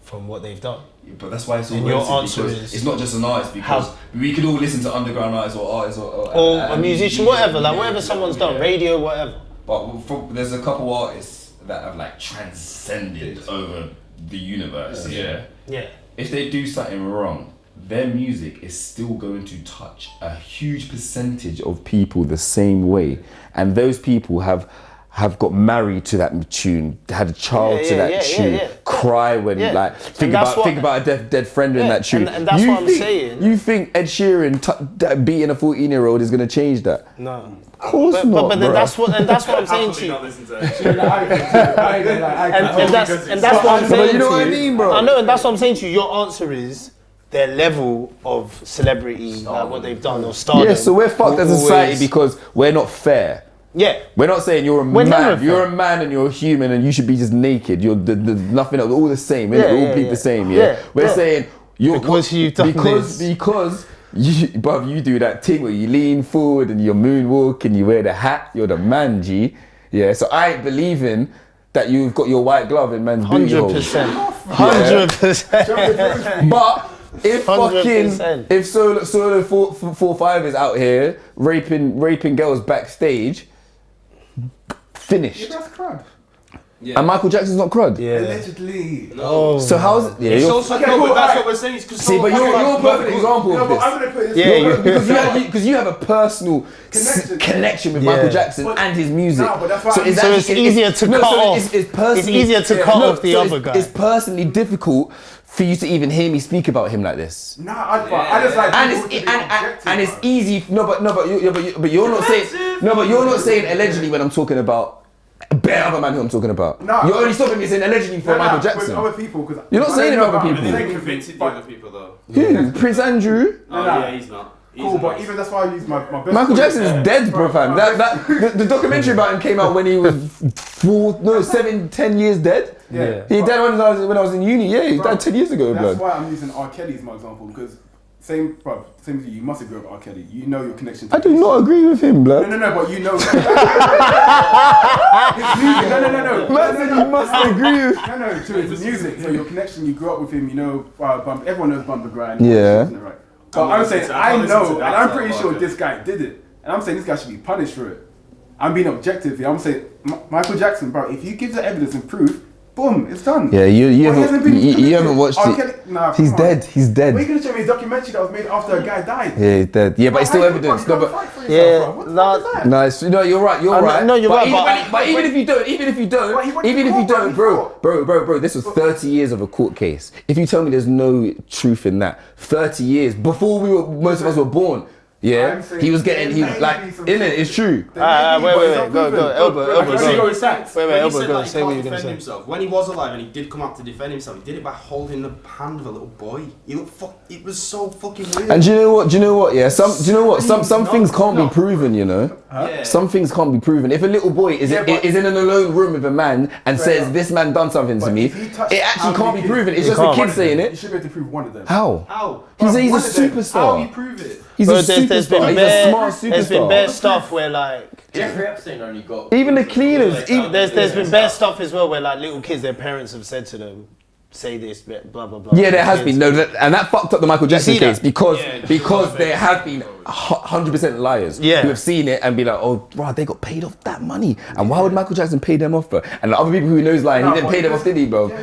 [SPEAKER 1] from what they've done.
[SPEAKER 3] But that's why it's all
[SPEAKER 1] And your
[SPEAKER 3] relative,
[SPEAKER 1] answer
[SPEAKER 3] because
[SPEAKER 1] is-
[SPEAKER 3] it's not just an artist, because
[SPEAKER 1] How-
[SPEAKER 3] we could all listen to underground artists or artists or
[SPEAKER 1] Or a musician, whatever, like whatever someone's done, radio, whatever.
[SPEAKER 3] But there's a couple artists that have like transcended over the universe. Yeah.
[SPEAKER 1] Yeah.
[SPEAKER 3] If they do something wrong, their music is still going to touch a huge percentage of people the same way, and those people have got married to that tune, had a child to that tune, cry when like think about a dead friend in that tune.
[SPEAKER 1] And that's what I'm saying.
[SPEAKER 3] You think Ed Sheeran beating a 14-year-old is going to change that?
[SPEAKER 1] No.
[SPEAKER 3] Of course
[SPEAKER 1] But
[SPEAKER 3] not,
[SPEAKER 1] then
[SPEAKER 3] bro.
[SPEAKER 1] that's what I'm saying to you. And that's what I'm
[SPEAKER 3] But
[SPEAKER 1] saying
[SPEAKER 3] you know
[SPEAKER 1] to
[SPEAKER 3] what I mean, bro?
[SPEAKER 1] I know, and that's what I'm saying to you. Your answer is their level of celebrity, like what they've done or stardom.
[SPEAKER 3] Yeah, so we're fucked as a
[SPEAKER 1] will
[SPEAKER 3] society
[SPEAKER 1] always-
[SPEAKER 3] because we're not fair.
[SPEAKER 1] Yeah.
[SPEAKER 3] We're not saying you're a
[SPEAKER 1] We're never
[SPEAKER 3] man. You're
[SPEAKER 1] fair.
[SPEAKER 3] a man and you're a human and you should be just naked. You're the nothing else. All the same. innit?
[SPEAKER 1] Yeah,
[SPEAKER 3] We're all
[SPEAKER 1] yeah,
[SPEAKER 3] bleed
[SPEAKER 1] yeah.
[SPEAKER 3] the same.
[SPEAKER 1] Yeah,
[SPEAKER 3] Yeah. We're
[SPEAKER 1] yeah.
[SPEAKER 3] saying you're
[SPEAKER 1] Because you've done
[SPEAKER 3] because
[SPEAKER 1] this.
[SPEAKER 3] because you, bruv, you do that thing where you lean forward and you moonwalk and you wear the hat. You're the man, G. Yeah. So I ain't believing that you've got your white glove in man's booty hole.
[SPEAKER 1] 100%. 100%.
[SPEAKER 3] But
[SPEAKER 4] if
[SPEAKER 1] 100%.
[SPEAKER 4] if Solo 445 is out here raping girls backstage, finished.
[SPEAKER 5] That's crap.
[SPEAKER 2] Yeah.
[SPEAKER 4] And Michael Jackson's not crud.
[SPEAKER 1] Yeah.
[SPEAKER 5] Allegedly.
[SPEAKER 2] No.
[SPEAKER 4] So how's it? Yeah,
[SPEAKER 2] It's
[SPEAKER 4] you're,
[SPEAKER 2] also
[SPEAKER 5] Okay,
[SPEAKER 2] no,
[SPEAKER 5] cool,
[SPEAKER 2] but that's
[SPEAKER 5] alright.
[SPEAKER 2] what we're saying.
[SPEAKER 4] see, but you're a perfect example
[SPEAKER 5] No,
[SPEAKER 4] of
[SPEAKER 5] but
[SPEAKER 4] this.
[SPEAKER 5] I'm gonna put it this
[SPEAKER 1] Yeah,
[SPEAKER 5] way.
[SPEAKER 1] you-
[SPEAKER 4] Because you have a personal connection with Michael Jackson
[SPEAKER 5] But-
[SPEAKER 4] and his music.
[SPEAKER 5] No, but that's why
[SPEAKER 4] so
[SPEAKER 5] I'm-
[SPEAKER 4] it's,
[SPEAKER 5] So
[SPEAKER 4] actually,
[SPEAKER 1] it's easier to cut off.
[SPEAKER 4] It's personally,
[SPEAKER 1] It's easier to cut off the
[SPEAKER 4] so
[SPEAKER 1] other
[SPEAKER 4] it's-
[SPEAKER 1] guy.
[SPEAKER 4] It's personally difficult for you to even hear me speak about him like this.
[SPEAKER 5] Nah, I just like
[SPEAKER 4] And
[SPEAKER 5] people
[SPEAKER 4] it's
[SPEAKER 5] to be objective,
[SPEAKER 4] and it's
[SPEAKER 5] bro.
[SPEAKER 4] easy. But you're not saying but you're not saying allegedly when I'm talking about a bare other man who I'm talking about.
[SPEAKER 5] Nah.
[SPEAKER 4] You're only stopping me saying allegedly for
[SPEAKER 5] Nah,
[SPEAKER 4] Michael
[SPEAKER 5] with
[SPEAKER 4] Jackson.
[SPEAKER 5] other people, because
[SPEAKER 4] You're not saying it with other people.
[SPEAKER 2] They convicted the other people though.
[SPEAKER 4] Who? Prince Andrew.
[SPEAKER 2] Oh
[SPEAKER 5] Nah.
[SPEAKER 2] yeah, he's not. He's
[SPEAKER 5] Cool,
[SPEAKER 2] a
[SPEAKER 5] but
[SPEAKER 2] nice-
[SPEAKER 5] even that's why I use my best.
[SPEAKER 4] Michael
[SPEAKER 5] friend.
[SPEAKER 4] Jackson is dead, bro, fam. The documentary about him came out when he was 10 years dead.
[SPEAKER 5] Yeah.
[SPEAKER 4] He died when I was in uni. Yeah, he died 10 years ago,
[SPEAKER 5] That's
[SPEAKER 4] blood.
[SPEAKER 5] why I'm using R. Kelly as my example, because same as you, you must agree with R. Kelly. You know your connection to
[SPEAKER 4] I do not agree with him, blood.
[SPEAKER 5] No, but you know. His music. No.
[SPEAKER 4] Man said you must agree with.
[SPEAKER 5] No, to his music. So your connection, you grew up with him. You know, everyone knows Bumper Grind.
[SPEAKER 4] Yeah.
[SPEAKER 5] Right. But I'm saying
[SPEAKER 2] I
[SPEAKER 5] I
[SPEAKER 2] can't listen
[SPEAKER 5] know,
[SPEAKER 2] to
[SPEAKER 5] and
[SPEAKER 2] that
[SPEAKER 5] I'm
[SPEAKER 2] side
[SPEAKER 5] pretty
[SPEAKER 2] of
[SPEAKER 5] sure
[SPEAKER 2] it.
[SPEAKER 5] this guy did it, and I'm saying this guy should be punished for it. I'm being objective here. I'm saying Michael Jackson, bro. If you give the evidence and proof, boom, it's done.
[SPEAKER 4] Yeah, you
[SPEAKER 5] Well, he hasn't been
[SPEAKER 4] you haven't
[SPEAKER 5] convicted.
[SPEAKER 4] watched
[SPEAKER 5] R.
[SPEAKER 4] it.
[SPEAKER 5] Kelly- Nah,
[SPEAKER 4] He's
[SPEAKER 5] come on.
[SPEAKER 4] dead. He's
[SPEAKER 5] Well, you
[SPEAKER 4] dead.
[SPEAKER 5] could have shown me a documentary that was made after a guy died.
[SPEAKER 4] Yeah, he's dead. Yeah, but it's still
[SPEAKER 5] How you
[SPEAKER 4] evidence.
[SPEAKER 5] can't
[SPEAKER 4] No,
[SPEAKER 5] fight
[SPEAKER 4] but
[SPEAKER 5] for
[SPEAKER 1] Yeah,
[SPEAKER 5] yourself, bro? What the
[SPEAKER 1] nah.
[SPEAKER 5] fuck is that?
[SPEAKER 4] no, no, you're right. You're right.
[SPEAKER 1] no, you're
[SPEAKER 4] but
[SPEAKER 1] right,
[SPEAKER 4] Even,
[SPEAKER 1] but-
[SPEAKER 4] even if you don't,
[SPEAKER 5] But he went
[SPEAKER 4] even
[SPEAKER 5] to
[SPEAKER 4] if you
[SPEAKER 5] court, bro,
[SPEAKER 4] don't,
[SPEAKER 5] he
[SPEAKER 4] bro,
[SPEAKER 5] fought.
[SPEAKER 4] this was 30 years of a court case. If you tell me there's no truth in that, 30 years before most of us were born. Yeah,
[SPEAKER 5] I'm saying
[SPEAKER 4] he was getting,
[SPEAKER 5] there may
[SPEAKER 4] like,
[SPEAKER 5] be some
[SPEAKER 4] in it,
[SPEAKER 5] truth.
[SPEAKER 4] it's true.
[SPEAKER 5] There may be,
[SPEAKER 1] wait,
[SPEAKER 5] but it's
[SPEAKER 1] go,
[SPEAKER 5] not proven.
[SPEAKER 1] Elbow,
[SPEAKER 5] But
[SPEAKER 1] Elbow,
[SPEAKER 5] I
[SPEAKER 1] go.
[SPEAKER 5] see
[SPEAKER 2] Go
[SPEAKER 5] what he's saying.
[SPEAKER 1] Wait,
[SPEAKER 2] When he
[SPEAKER 1] Elbow,
[SPEAKER 2] said
[SPEAKER 1] go.
[SPEAKER 2] that he
[SPEAKER 1] Say what
[SPEAKER 2] can't
[SPEAKER 1] you're gonna
[SPEAKER 2] defend
[SPEAKER 1] say.
[SPEAKER 2] himself, when he was alive and he did come out to defend himself, he did it by holding the hand of a little boy. He looked it was so fucking weird.
[SPEAKER 4] And do you know what? Yeah, some things can't be proven. You know,
[SPEAKER 2] Yeah.
[SPEAKER 4] some things can't be proven. If a little boy is
[SPEAKER 5] Yeah, but-
[SPEAKER 4] is in an alone room with a man and says
[SPEAKER 5] enough.
[SPEAKER 4] this man done something to
[SPEAKER 5] But
[SPEAKER 4] me,
[SPEAKER 5] if he touched
[SPEAKER 4] it actually
[SPEAKER 5] how
[SPEAKER 4] can't
[SPEAKER 5] many
[SPEAKER 4] be
[SPEAKER 5] kids-
[SPEAKER 4] proven. It's
[SPEAKER 1] He
[SPEAKER 4] just a
[SPEAKER 1] can't.
[SPEAKER 4] kid saying
[SPEAKER 5] You
[SPEAKER 4] it.
[SPEAKER 5] should be able to prove one of them.
[SPEAKER 4] How?
[SPEAKER 2] How?
[SPEAKER 4] He's a
[SPEAKER 5] One of them.
[SPEAKER 2] How do you
[SPEAKER 4] superstar.
[SPEAKER 2] prove it?
[SPEAKER 4] He's
[SPEAKER 1] Bro,
[SPEAKER 4] a
[SPEAKER 1] there's been
[SPEAKER 4] superstar. He's a
[SPEAKER 1] bare,
[SPEAKER 4] smart
[SPEAKER 1] there's been bare
[SPEAKER 4] superstar.
[SPEAKER 1] stuff where like
[SPEAKER 6] Jeffrey Epstein only got.
[SPEAKER 4] Even the cleaners, even
[SPEAKER 1] there's been bare stuff as well where like little kids, their parents have said to them, say this, blah blah blah.
[SPEAKER 4] yeah, there has been and that fucked up the Michael Jackson
[SPEAKER 1] see
[SPEAKER 4] case
[SPEAKER 1] that?
[SPEAKER 4] because there have been 100% liars
[SPEAKER 1] Yeah.
[SPEAKER 4] who have seen it and be like, oh, bro, they got paid off that money, and why would Michael Jackson pay them off for? And the other people who knows lying, he didn't pay them off, did he, bro?
[SPEAKER 5] Yeah.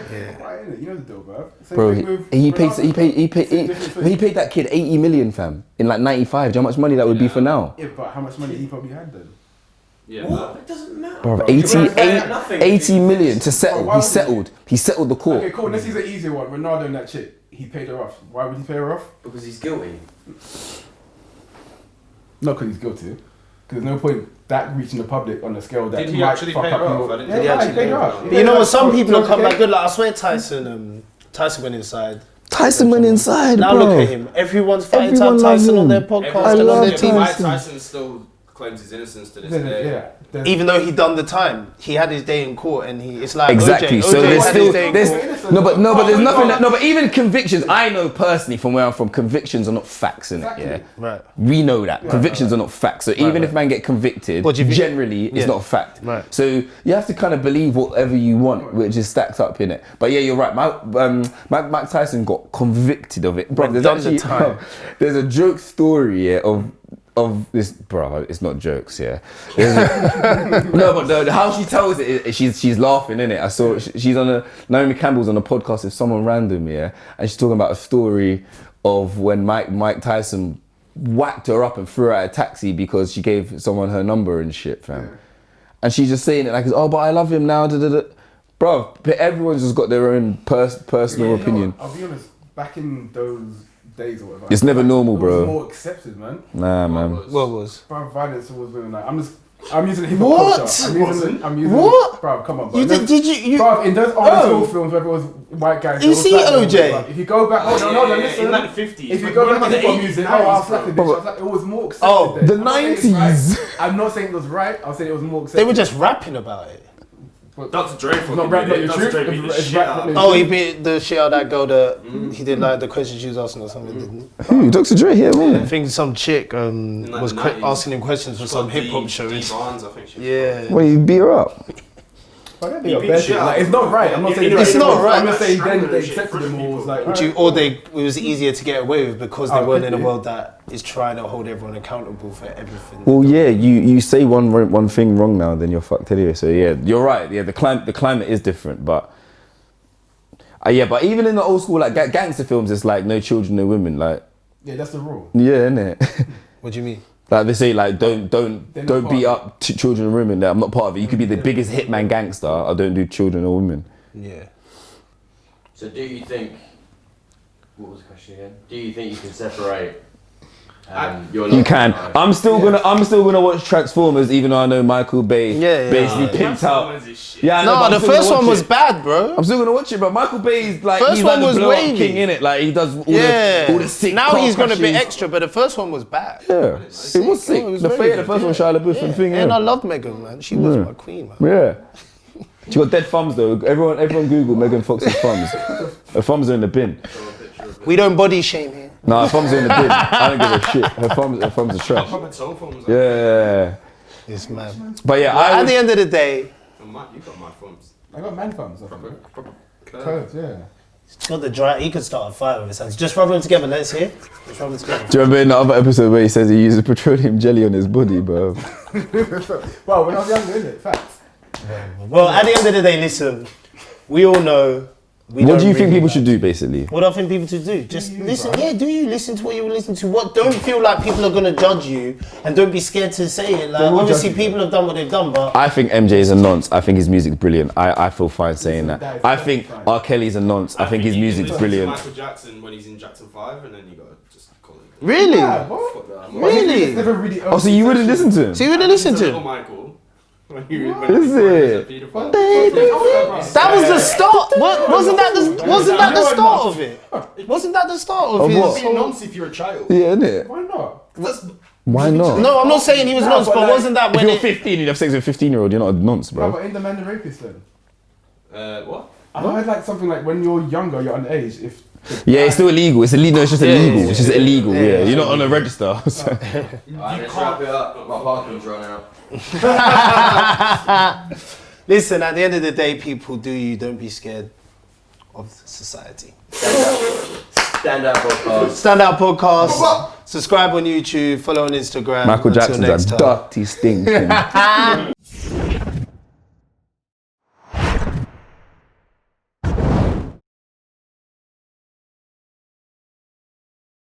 [SPEAKER 5] Right, innit? You know the deal, bro. Same
[SPEAKER 4] Bro,
[SPEAKER 5] thing with
[SPEAKER 4] he paid
[SPEAKER 5] Ronaldo.
[SPEAKER 4] he paid that kid 80 million, fam, in like 95. Do you know how much money that would be for now?
[SPEAKER 5] Yeah, but how much money he probably had then?
[SPEAKER 2] Yeah.
[SPEAKER 6] What? It doesn't matter.
[SPEAKER 4] Bro,
[SPEAKER 5] you won't
[SPEAKER 6] pay nothing.
[SPEAKER 4] 80 million to
[SPEAKER 5] Bro,
[SPEAKER 4] settle.
[SPEAKER 5] why
[SPEAKER 4] He
[SPEAKER 5] would
[SPEAKER 4] settled the court.
[SPEAKER 5] Okay, cool. Let's use an easier one. Ronaldo and that chick. He paid her off. Why would he pay her off?
[SPEAKER 6] Because he's guilty.
[SPEAKER 5] Not because he's guilty. Because there's no point that reaching the public on a scale that
[SPEAKER 2] Did he
[SPEAKER 5] might
[SPEAKER 2] actually
[SPEAKER 5] fuck
[SPEAKER 2] pay
[SPEAKER 5] up
[SPEAKER 2] her
[SPEAKER 5] your-
[SPEAKER 2] off? I didn't
[SPEAKER 5] Yeah,
[SPEAKER 2] think
[SPEAKER 1] he
[SPEAKER 5] he
[SPEAKER 1] actually
[SPEAKER 5] paid
[SPEAKER 1] paid
[SPEAKER 5] her
[SPEAKER 1] her
[SPEAKER 5] off.
[SPEAKER 1] But you know what? Some people have come
[SPEAKER 5] 200K?
[SPEAKER 1] back good. Like I swear, Tyson went inside.
[SPEAKER 4] Tyson went inside,
[SPEAKER 1] Now
[SPEAKER 4] bro.
[SPEAKER 1] look at him. Everyone's fighting
[SPEAKER 4] Everyone
[SPEAKER 1] Tyson
[SPEAKER 4] loves
[SPEAKER 1] on their
[SPEAKER 4] him.
[SPEAKER 1] podcast
[SPEAKER 4] I
[SPEAKER 1] and on
[SPEAKER 4] love
[SPEAKER 1] their team.
[SPEAKER 2] Mike
[SPEAKER 4] Tyson.
[SPEAKER 2] Tyson still claims his innocence to this day.
[SPEAKER 5] Yeah. there's-
[SPEAKER 1] Even though he done the time, he had his day in court, and it's like
[SPEAKER 4] Exactly.
[SPEAKER 1] OJ.
[SPEAKER 4] So
[SPEAKER 1] OJ
[SPEAKER 4] there's
[SPEAKER 1] had
[SPEAKER 4] still
[SPEAKER 1] his day in
[SPEAKER 4] there's
[SPEAKER 1] court.
[SPEAKER 4] but there's nothing that, but even convictions. I know personally from where I'm from, convictions are not facts in it. Yeah,
[SPEAKER 5] Exactly.
[SPEAKER 1] Right.
[SPEAKER 4] we know that convictions are not facts. So even if man get convicted,
[SPEAKER 1] What do you think?
[SPEAKER 4] generally
[SPEAKER 1] Yeah.
[SPEAKER 4] it's not a fact.
[SPEAKER 1] Right.
[SPEAKER 4] So you have to kind of believe whatever you want, which is stacked up in it. But yeah, you're right. Mike Tyson got convicted of it, bro.
[SPEAKER 1] Went
[SPEAKER 4] There's
[SPEAKER 1] done the
[SPEAKER 4] actually
[SPEAKER 1] time.
[SPEAKER 4] there's a joke story of this, bro. It's not jokes, yeah. No, but how she tells it, she's laughing, innit? I saw she's on Naomi Campbell's on a podcast with someone random, yeah, and she's talking about a story of when Mike Tyson whacked her up and threw her out of a taxi because she gave someone her number and shit, fam.
[SPEAKER 5] Yeah.
[SPEAKER 4] And she's just saying it like, oh, but I love him now, bro. But everyone's just got their own personal
[SPEAKER 5] You know
[SPEAKER 4] opinion.
[SPEAKER 5] what? I'll be honest. Back in those days or whatever,
[SPEAKER 4] It's never normal,
[SPEAKER 5] it
[SPEAKER 4] bro.
[SPEAKER 5] was more accepted, man.
[SPEAKER 4] Nah, man.
[SPEAKER 1] What was?
[SPEAKER 5] Bro, violence towards women. Like, I'm using hip hop
[SPEAKER 1] What?
[SPEAKER 5] culture. I'm using.
[SPEAKER 1] What?
[SPEAKER 5] Bro, come on, bro.
[SPEAKER 1] You did you?
[SPEAKER 5] Bro, in those old school films where it was white guys.
[SPEAKER 1] You
[SPEAKER 5] it was
[SPEAKER 1] see
[SPEAKER 5] black men,
[SPEAKER 1] OJ?
[SPEAKER 5] bro. If you go back, hold on, listen.
[SPEAKER 2] In like the 50s.
[SPEAKER 5] If you go back to hip hop music, I'll slap the bitch. I was like, it was more accepted.
[SPEAKER 1] Oh,
[SPEAKER 5] then.
[SPEAKER 4] the
[SPEAKER 5] I'm not saying it's right.
[SPEAKER 4] 90s.
[SPEAKER 5] I'm not saying it was right. I'm saying it was more accepted.
[SPEAKER 1] They were just rapping about it.
[SPEAKER 2] Dr. Dre fucking
[SPEAKER 5] Not rap,
[SPEAKER 2] did
[SPEAKER 5] not
[SPEAKER 2] it.
[SPEAKER 5] your
[SPEAKER 2] Dr.
[SPEAKER 5] truth.
[SPEAKER 2] Dre beat the
[SPEAKER 5] It's
[SPEAKER 2] shit
[SPEAKER 5] rap,
[SPEAKER 2] out
[SPEAKER 5] not
[SPEAKER 2] of
[SPEAKER 5] your
[SPEAKER 1] Oh, he beat the shit out of that girl that he did like the questions she was asking or something. Didn't he?
[SPEAKER 4] Who? Dr. Dre here,
[SPEAKER 1] I
[SPEAKER 4] man.
[SPEAKER 1] think some chick
[SPEAKER 2] like
[SPEAKER 1] was
[SPEAKER 2] the 90s.
[SPEAKER 1] asking him questions for some hip hop show.
[SPEAKER 2] D Barnes, I think she was
[SPEAKER 1] Yeah.
[SPEAKER 4] Well, you beat her up.
[SPEAKER 5] But yeah, they
[SPEAKER 2] You
[SPEAKER 5] got
[SPEAKER 2] beat
[SPEAKER 5] bare
[SPEAKER 2] shit
[SPEAKER 5] shit.
[SPEAKER 2] out
[SPEAKER 5] Like,
[SPEAKER 2] of
[SPEAKER 5] it's not right. I'm not saying
[SPEAKER 1] It's not right.
[SPEAKER 5] I'm just saying then
[SPEAKER 2] Strangling
[SPEAKER 5] they
[SPEAKER 2] shit
[SPEAKER 5] accepted
[SPEAKER 2] for
[SPEAKER 5] them all.
[SPEAKER 2] people.
[SPEAKER 5] Was like,
[SPEAKER 1] Would you, or it was easier to get away with because they
[SPEAKER 5] Oh,
[SPEAKER 1] weren't
[SPEAKER 5] could
[SPEAKER 1] in a
[SPEAKER 5] be.
[SPEAKER 1] world that is trying to hold everyone accountable for everything.
[SPEAKER 4] Well, yeah, you say one thing wrong now, then you're fucked anyway. So yeah, you're right. Yeah, the climate is different, but yeah, but even in the old school like gangster films, it's like no children, no women. Like
[SPEAKER 5] yeah, that's the rule.
[SPEAKER 4] yeah, innit?
[SPEAKER 1] What do you mean?
[SPEAKER 4] Like they say, like don't
[SPEAKER 5] They're not part
[SPEAKER 4] beat
[SPEAKER 5] of
[SPEAKER 4] up children and women. Like, I'm not part of it. You could be the biggest hitman gangster. I don't do children or women.
[SPEAKER 1] Yeah.
[SPEAKER 7] So do you think, what was the question again? Do you think you can separate your
[SPEAKER 4] You
[SPEAKER 7] love
[SPEAKER 4] can.
[SPEAKER 7] life?
[SPEAKER 4] I'm still gonna watch Transformers, even though I know Michael Bay
[SPEAKER 1] Yeah.
[SPEAKER 4] basically pimped out. Yeah, I know, but
[SPEAKER 1] No,
[SPEAKER 4] I'm
[SPEAKER 1] the
[SPEAKER 4] still gonna
[SPEAKER 1] first one
[SPEAKER 4] watch
[SPEAKER 1] was
[SPEAKER 4] it.
[SPEAKER 1] bad, bro.
[SPEAKER 4] I'm still gonna watch it, but Michael Bay's like
[SPEAKER 1] First
[SPEAKER 4] he's
[SPEAKER 1] one
[SPEAKER 4] like
[SPEAKER 1] was
[SPEAKER 4] the blow up
[SPEAKER 1] wavy.
[SPEAKER 4] king in it. Like he does all
[SPEAKER 1] Yeah.
[SPEAKER 4] the sick
[SPEAKER 1] Now
[SPEAKER 4] car
[SPEAKER 1] he's gone a bit
[SPEAKER 4] crashes.
[SPEAKER 1] extra, but the first one was bad.
[SPEAKER 4] Yeah, it was sick.
[SPEAKER 1] it was
[SPEAKER 4] The
[SPEAKER 1] very
[SPEAKER 4] first
[SPEAKER 1] good,
[SPEAKER 4] one, Shia LaBeouf and thing.
[SPEAKER 1] And I
[SPEAKER 4] Yeah.
[SPEAKER 1] love Megan, man. She was my queen, man.
[SPEAKER 4] Yeah. She got dead thumbs though. Everyone Google Megan Fox's thumbs. Her thumbs are in the bin.
[SPEAKER 1] We don't body shame here.
[SPEAKER 4] No, her thumbs are in the bin. I don't give a shit. Her thumbs are trash.
[SPEAKER 2] Proper soul films.
[SPEAKER 4] Yeah.
[SPEAKER 1] It's mad.
[SPEAKER 4] But yeah,
[SPEAKER 1] At the end of the day,
[SPEAKER 2] You got my films.
[SPEAKER 5] I got man thumbs.
[SPEAKER 2] Proper
[SPEAKER 5] Curves, yeah.
[SPEAKER 1] he's got the dry. He could start a fight with his hands. Just rub them together. Let's hear. Just rub them together.
[SPEAKER 4] do you remember in the other episode where he says he uses petroleum jelly on his body, bro?
[SPEAKER 5] Well, when I was younger, innit? Facts.
[SPEAKER 1] Well, at the end of the day, listen. We all know.
[SPEAKER 4] What do you think people should do, basically?
[SPEAKER 1] What do I think people should do? Just listen. Yeah, do you listen to what you listen to? What? Don't feel like people are gonna judge you, and don't be scared to say it. Like
[SPEAKER 5] will
[SPEAKER 1] obviously,
[SPEAKER 5] judge you.
[SPEAKER 1] people have done what they've done, but
[SPEAKER 4] I think MJ is a nonce. I think his music's brilliant. I feel fine saying
[SPEAKER 5] that
[SPEAKER 4] that.
[SPEAKER 5] is
[SPEAKER 4] I think
[SPEAKER 5] fine.
[SPEAKER 4] R. Kelly's a nonce. I think his
[SPEAKER 2] you can
[SPEAKER 4] music's
[SPEAKER 2] listen to
[SPEAKER 4] brilliant.
[SPEAKER 2] Michael Jackson when he's in Jackson 5, and then you gotta just call it.
[SPEAKER 1] really,
[SPEAKER 5] Yeah, what?
[SPEAKER 2] Fuck that.
[SPEAKER 1] really.
[SPEAKER 5] It's never really
[SPEAKER 4] Oh, so you wouldn't listen to him?
[SPEAKER 1] So you wouldn't listen to
[SPEAKER 2] Little
[SPEAKER 1] him?
[SPEAKER 2] Michael. When you
[SPEAKER 4] Is it?
[SPEAKER 1] That was the start. Wasn't that the start of it? Wasn't that the start of
[SPEAKER 4] Of
[SPEAKER 1] his?
[SPEAKER 4] what?
[SPEAKER 2] Be a nonce if you're a child.
[SPEAKER 4] Yeah, innit?
[SPEAKER 5] Why not?
[SPEAKER 4] Why not?
[SPEAKER 1] No, I'm not saying he was
[SPEAKER 5] No,
[SPEAKER 1] nonce,
[SPEAKER 5] but
[SPEAKER 1] but
[SPEAKER 5] like,
[SPEAKER 1] wasn't that
[SPEAKER 4] If
[SPEAKER 1] when
[SPEAKER 4] you're
[SPEAKER 1] it?
[SPEAKER 4] 15, you'd have sex with a 15-year-old. You're not a nonce,
[SPEAKER 5] Bro,
[SPEAKER 4] bro.
[SPEAKER 5] but in the man the rapist then.
[SPEAKER 2] What?
[SPEAKER 5] I heard like something like when you're younger, you're underage. If
[SPEAKER 4] Yeah, it's still illegal. It's illegal. No, it's just illegal.
[SPEAKER 1] yeah,
[SPEAKER 4] It's just
[SPEAKER 1] yeah,
[SPEAKER 4] illegal.
[SPEAKER 1] yeah,
[SPEAKER 4] Yeah,
[SPEAKER 1] yeah.
[SPEAKER 4] you're not on a register. So.
[SPEAKER 7] Alright, let's wrap it up. My parking's run out.
[SPEAKER 1] Listen, at the end of the day, people, don't be scared of society.
[SPEAKER 7] Stand up podcast.
[SPEAKER 1] Stand Out Podcast. Subscribe on YouTube. Follow on Instagram.
[SPEAKER 4] Michael
[SPEAKER 1] Until
[SPEAKER 4] Jackson's
[SPEAKER 1] next
[SPEAKER 4] a
[SPEAKER 1] time.
[SPEAKER 4] dirty stinking.